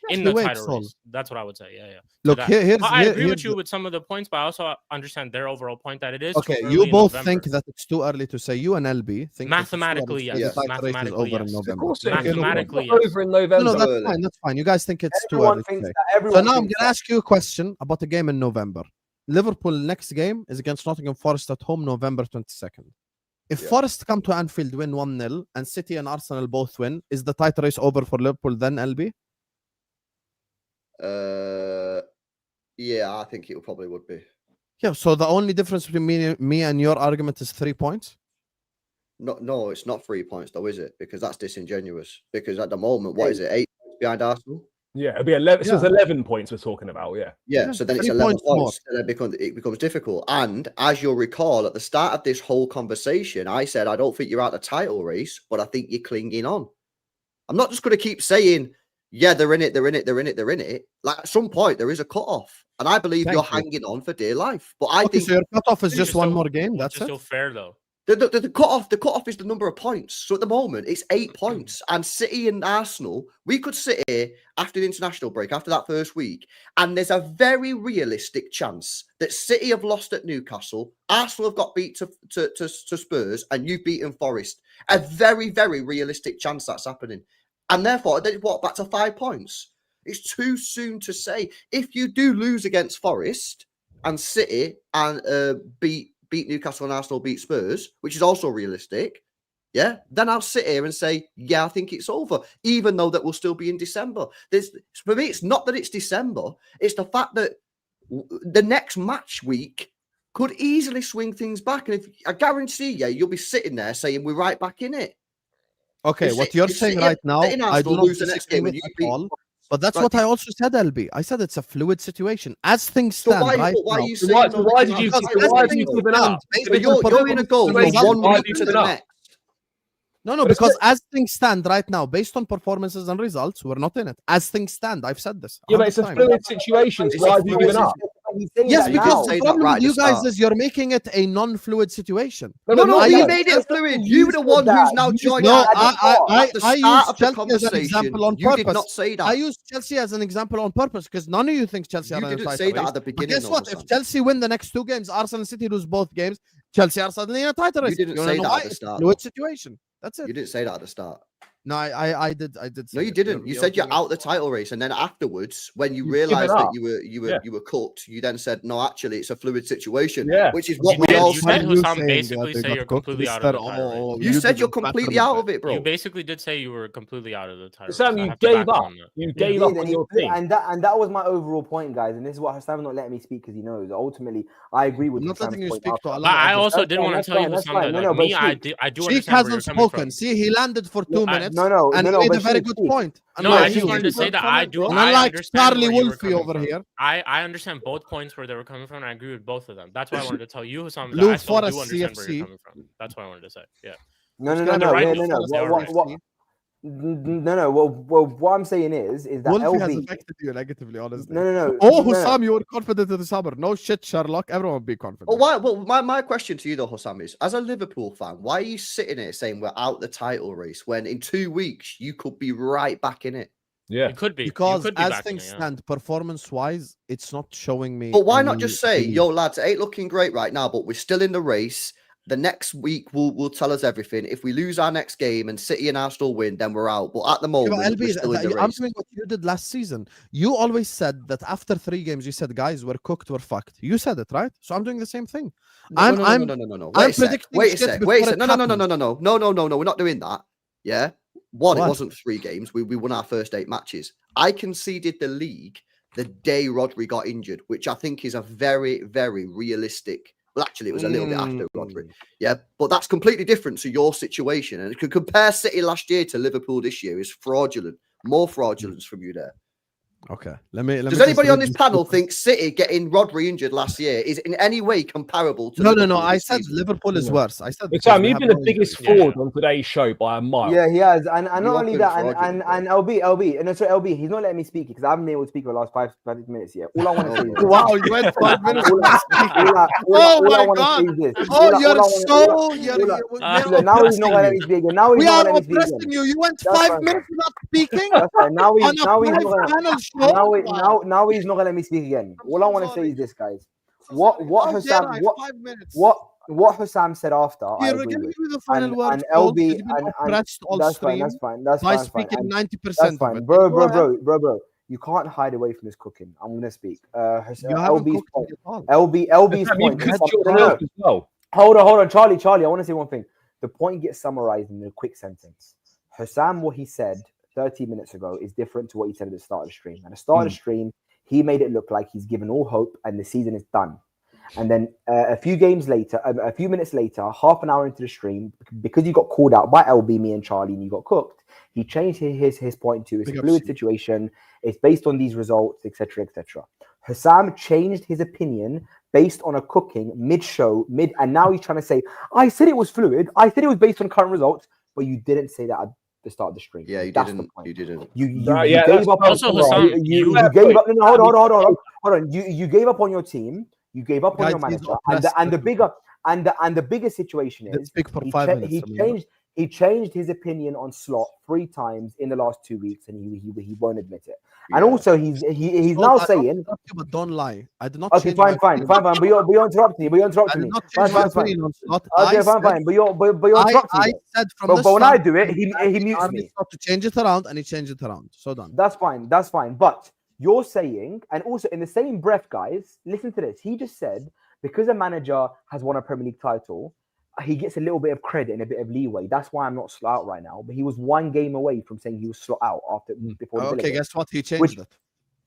in the title race. That's what I would say. Yeah. Look, I agree with you with some of the points, but I also understand their overall point that it is okay. You both think that it's too early to say. You and LB think mathematically, yes. Mathematically, yes. Mathematically, over in November. No, that's fine. That's fine. You guys think it's too early to say. So now I'm going to ask you a question about the game in November. Liverpool next game is against Nottingham Forest at home, November 22nd. If Forest come to Anfield, win 1-0, and City and Arsenal both win, is the title race over for Liverpool then, LB? Yeah, I think it probably would be. Yeah, so the only difference between me and your argument is 3 points? No, it's not 3 points though, is it? Because that's disingenuous. Because at the moment, what is it, 8 points behind Arsenal? Yeah, it'll be 11. So it's 11 points we're talking about. Yeah. So then it's 11 points, and it becomes difficult. And as you'll recall, at the start of this whole conversation, I said I don't think you're out the title race, but I think you're clinging on. I'm not just going to keep saying, yeah, they're in it. Like at some point, there is a cutoff, and I believe you're hanging on for dear life. But I think so your cutoff is just one more game. That's still fair though. The cutoff is the number of points. So at the moment, it's 8 points. And City and Arsenal, we could sit here after the international break, after that first week, and there's a very realistic chance that City have lost at Newcastle, Arsenal have got beat to Spurs, and you've beaten Forest. A very, very realistic chance that's happening. And therefore, back to 5 points? It's too soon to say. If you do lose against Forest and City and beat Newcastle and Arsenal beat Spurs, which is also realistic, yeah, then I'll sit here and say, yeah, I think it's over, even though that will still be in December. For me, it's not that it's December, it's the fact that the next match week could easily swing things back. And I guarantee you, you'll be sitting there saying, we're right back in it. Okay, what you're saying right now, I do not lose the next game at all. But that's what I also said, LB. I said it's a fluid situation. As things stand why now. Why are you saying why did you give it up? You're in a goal from 1 week to the next. No, because as things stand right now, based on performances and results, we're not in it. As things stand, I've said this. Yeah, but it's a fluid situation. So why have you given up? Yes, because the problem with you guys is you're making it a non-fluid situation. No, you made it fluid. You were the one who's now joined. No, I used Chelsea as an example on purpose. You did not say that. I used Chelsea as an example on purpose because none of you think Chelsea are in a title race. You didn't say that at the beginning. But guess what? If Chelsea win the next 2 games, Arsenal and City lose both games, Chelsea are suddenly in a title race. You didn't say that at the start. Fluid situation. That's it. You didn't say that at the start. No, I did. No, you didn't. You said you're out the title race, and then afterwards, when you realised that you were cooked, you then said, "No, actually, it's a fluid situation." Yeah. Which is what we all said. Husam basically say you're completely out of the title race. You said you're completely out of it, bro. You basically did say you were completely out of the title race. Sam, you gave up. You gave up on your team, and that was my overall point, guys. And this is what Husam's not letting me speak because he knows. Ultimately, I agree with. Not letting you speak to Allah. I also did want to tell you Husam that me, I do understand. Sheikh hasn't spoken. See, he landed for 2 minutes. And he made a very good point. No, I just wanted to say that I do. Unlike Charlie Wolfie over here, I understand both points where they were coming from, and I agree with both of them. That's why I wanted to tell you, Husam, Blue that I still do Forest understand where you're CFC. coming from. That's what I wanted to say. Yeah. No. Well, what I'm saying is that Wolfie LB has affected you negatively, honestly. No. Oh, Husam, you were confident in the summer. No shit, Sherlock. Everyone be confident. Well, why? Well, my question to you, though, Husam, is as a Liverpool fan, why are you sitting here saying we're out the title race when in 2 weeks you could be right back in it? Yeah, it could be. Because as things stand, performance-wise, it's not showing me. But why not just say, yo, lads, it ain't looking great right now, but we're still in the race. The next week will tell us everything. If we lose our next game and City and Arsenal win, then we're out. But at the moment, we're still in the race. I'm doing what you did last season. You always said that after 3 games, you said, guys, we're cooked, we're fucked. You said it, right? So I'm doing the same thing. No. Wait a sec. No. We're not doing that. Yeah. One, it wasn't 3 games. We won our first 8 matches. I conceded the league the day Rodri got injured, which I think is a very, very realistic. Well, actually, it was a little bit after Rodri. Yeah, but that's completely different to your situation. And if you compare City last year to Liverpool this year, is fraudulent. More fraudulence from you there. Okay. Let me. Does anybody on this panel think City getting Rodri injured last year is in any way comparable to? No. I said Liverpool is worse. I said. Sam, you've been the biggest fraud on today's show by a mile. Yeah, he has, and not only that, and LB, and so LB, he's not letting me speak because I haven't been able to speak for the last 5 minutes yet. All I want to say is, wow, you went 5 minutes. Oh my God! Oh, you're so. Now he's not letting me speak. Now he's not letting me speak. We are oppressing you. You went 5 minutes without speaking. Now he's not gonna let me speak again. All I want to say is this, guys. What Husam said after, I agree with. And LB and that's fine. That's speaking 90%. That's fine, bro. You can't hide away from this cooking. I'm gonna speak. LB's point. Hold on, Charlie. I want to say one thing. The point gets summarized in a quick sentence. Husam, what he said 30 minutes ago is different to what he said at the start of the stream. At the start of the stream, he made it look like he's given all hope and the season is done. And then a few minutes later, half an hour into the stream, because you got called out by LB, me and Charlie, and you got cooked, he changed his point to it's a fluid situation. It's based on these results, etc., etc. Husam changed his opinion based on a cooking mid-show, and now he's trying to say, I said it was fluid. I said it was based on current results, but you didn't say that at the start of the stream. Yeah, you didn't. You didn't. You gave up. You gave up. No, hold on. You gave up on your team. You gave up on your manager. And the bigger situation is he changed his opinion on Slot 3 times in the last 2 weeks, and he won't admit it. Yeah. And also he's now saying, but don't lie. I did not. Okay, fine. But you're interrupting me. Fine. Okay, fine. But you're interrupting me. I said from the start. But when I do it, he mutes me. To change it around, and he changed it around. So done. That's fine. But you're saying, and also in the same breath, guys, listen to this. He just said because a manager has won a Premier League title, he gets a little bit of credit and a bit of leeway. That's why I'm not slot out right now. But he was 1 game away from saying he was slot out before the Okay, guess what? He changed it.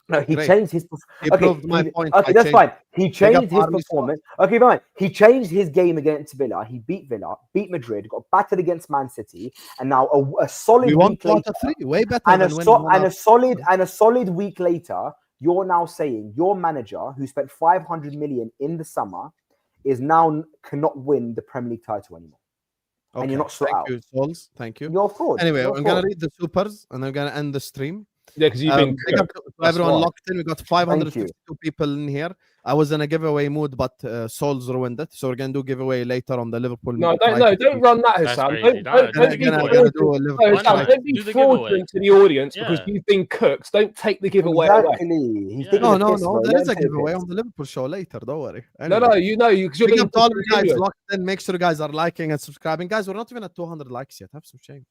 No, he changed his. He proved my point. Okay, that's fine. He changed his performance. Okay, fine. He changed his game against Villa. He beat Villa, beat Madrid, got battered against Man City, and now a solid week later, way better and a solid week later, you're now saying your manager, who spent 500 million in the summer, is now cannot win the Premier League title anymore. Okay. And you're not slot out. Thank you. You're fraud. Anyway, I'm going to read the supers and I'm going to end the stream. Yeah, because you've been everyone locked in. We got 552 people in here. I was in a giveaway mood, but Souls ruined it. So we're going to do giveaway later on the Liverpool. Don't run that, Husam. Don't be fraudulent to the audience because you've been cooked. Don't take the giveaway away. No. There is a giveaway on the Liverpool show later. Don't worry. Anyway. No, because you're being all guys locked in. Make sure you guys are liking and subscribing. Guys, we're not even at 200 likes yet. Have some shame.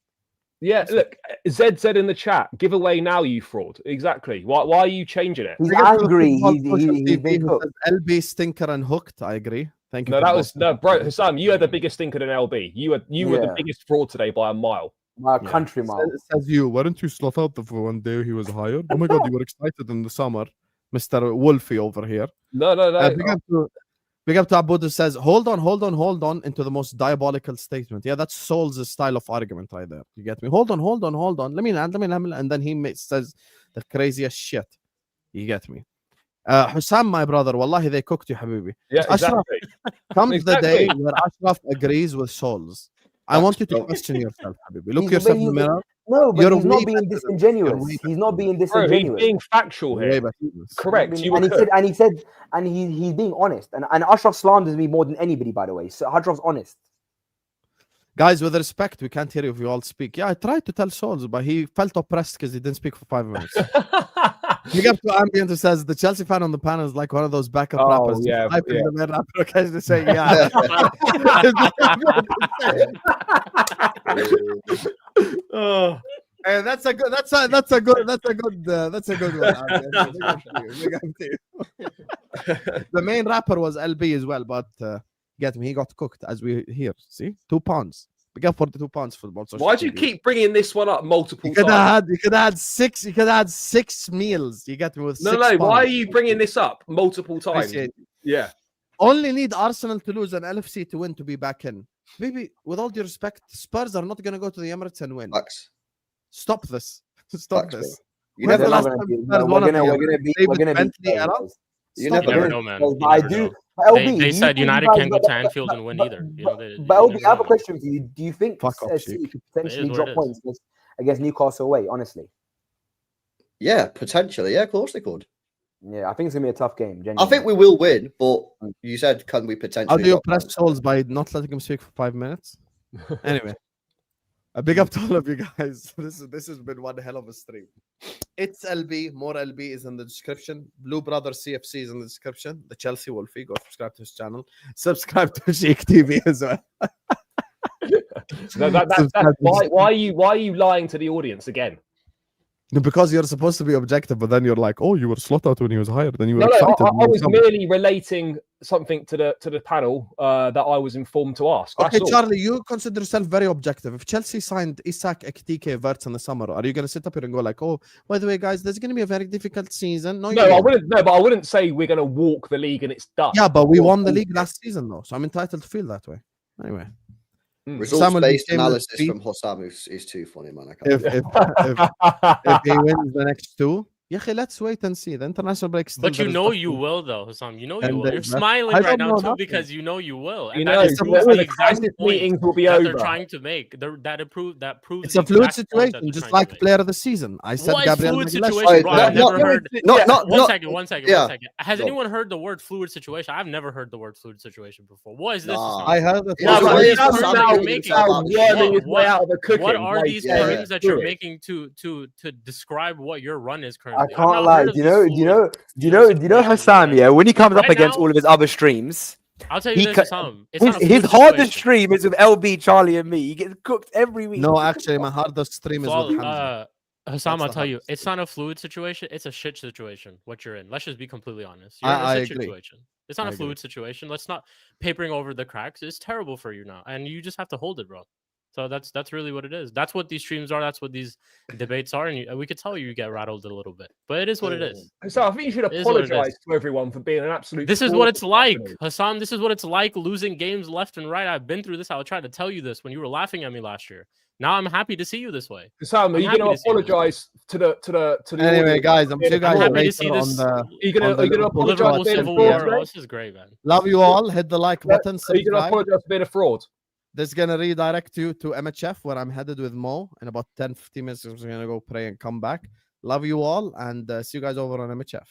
Yeah, look, ZZ in the chat. Give away now, you fraud. Exactly. Why are you changing it? He's angry. He's been cooked. LB stinker and hooked. I agree. Thank you. No, that was no, bro. Husam, you had the biggest stinker than LB. You were the biggest fraud today by a mile. My country mile. It says you. Why don't you slot out the one day he was hired? Oh my god, you were excited in the summer, Mr. Wolfie over here. No. Big up to Abu who says, hold on, into the most diabolical statement. Yeah, that's Saul's style of argument right there. You get me? Hold on. Let me land. And then he says the craziest shit. You get me? Husam, my brother, wallahi, they cooked you, habibi. Yeah, Ashraf, exactly. comes the day where Ashraf agrees with Souls. I want you to question yourself, habibi. Look yourself in the mirror. No, but he's not being disingenuous. He's not being disingenuous. Bro, he's being factual here. Correct. And he's being honest. And Ashraf slanders me more than anybody, by the way. So Ashraf's honest. Guys, with respect, we can't hear you if you all speak. Yeah, I tried to tell Souls, but he felt oppressed because he didn't speak for 5 minutes. Big up to Ambient who says the Chelsea fan on the panel is like one of those backup rappers. Yeah. The main rapper occasionally saying, yeah. Oh. Hey, that's a good one. The main rapper was LB as well, but get me, he got cooked as we hear. See, £2. We got 42 pounds for the monster. Why do you keep bringing this one up multiple times? You could add 6. You could add 6 meals. You get me with 6 No. Why are you bringing this up multiple times? Yeah. Only need Arsenal to lose and LFC to win to be back in. Maybe, with all due respect, Spurs are not going to go to the Emirates and win. Max. Stop this. Stop this. You never know. We're gonna beat You never know, man. I do. They said United can't go to Anfield and win either. But LB, I have a question for you. Do you think City could potentially drop points against Newcastle away? Honestly. Yeah, potentially. Yeah, of course they could. Yeah, I think it's gonna be a tough game. Genuinely. I think we will win, but you said can we potentially? How do you press Souls by not letting him speak for 5 minutes? Anyway, a big up to all of you guys. This has been one hell of a stream. It's LB. More LB is in the description. Blue Brother CFC is in the description. The Chelsea Wolfie. Go subscribe to his channel. Subscribe to Sheikh TV as well. Why are you lying to the audience again? Because you're supposed to be objective, but then you're like, oh, you were slot out when he was hired. Then you were excited. I was merely relating something to the panel that I was informed to ask. Okay, Charlie, you consider yourself very objective. If Chelsea signed Isak, Ekitike, Wirtz in the summer, are you going to sit up here and go like, oh, by the way, guys, there's going to be a very difficult season? No, I wouldn't. No, but I wouldn't say we're going to walk the league and it's done. Yeah, but we won the league last season, though, so I'm entitled to feel that way. Anyway. Results-based analysis from Husam is too funny, man. If he wins the next 2, let's wait and see. The international break. But you know you will, though, Husam. You know you will. You're smiling right now too because you know you will. And the exact meetings will be over. They're trying to make that proves. It's a fluid situation, just like player of the season. I said Gabriel. Fluid situation, bro? I've never heard. One second. Has anyone heard the word fluid situation? I've never heard the word fluid situation before. What is this? I heard it. What are these terms that you're making to describe what your run is currently? I can't lie. Do you know Husam? Yeah, when he comes up against all of his other streams, I'll tell you this, Husam. His hardest stream is with LB, Charlie, and me. He gets cooked every week. No, actually, my hardest stream is with Hamza. Husam, I'll tell you, it's not a fluid situation. It's a shit situation. What you're in. Let's just be completely honest. You're in a shit situation. It's not a fluid situation. Let's not papering over the cracks. It's terrible for you now, and you just have to hold it, bro. So that's really what it is. That's what these streams are. That's what these debates are. And we could tell you get rattled a little bit, but it is what it is. So I think you should apologize to everyone for being an absolute. This is what it's like, Husam. This is what it's like losing games left and right. I've been through this. I tried to tell you this when you were laughing at me last year. Now I'm happy to see you this way. Husam, are you going to apologize to the Anyway, audience? guys, I'm sure guys happy to see this. Are you going to apologize? Civil War. This is great, man. Love you all. Hit the like button. Are you going to apologize for being a fraud? This is going to redirect you to MHF, where I'm headed with Mo. In about 10-15 minutes, I'm going to go pray and come back. Love you all, and see you guys over on MHF.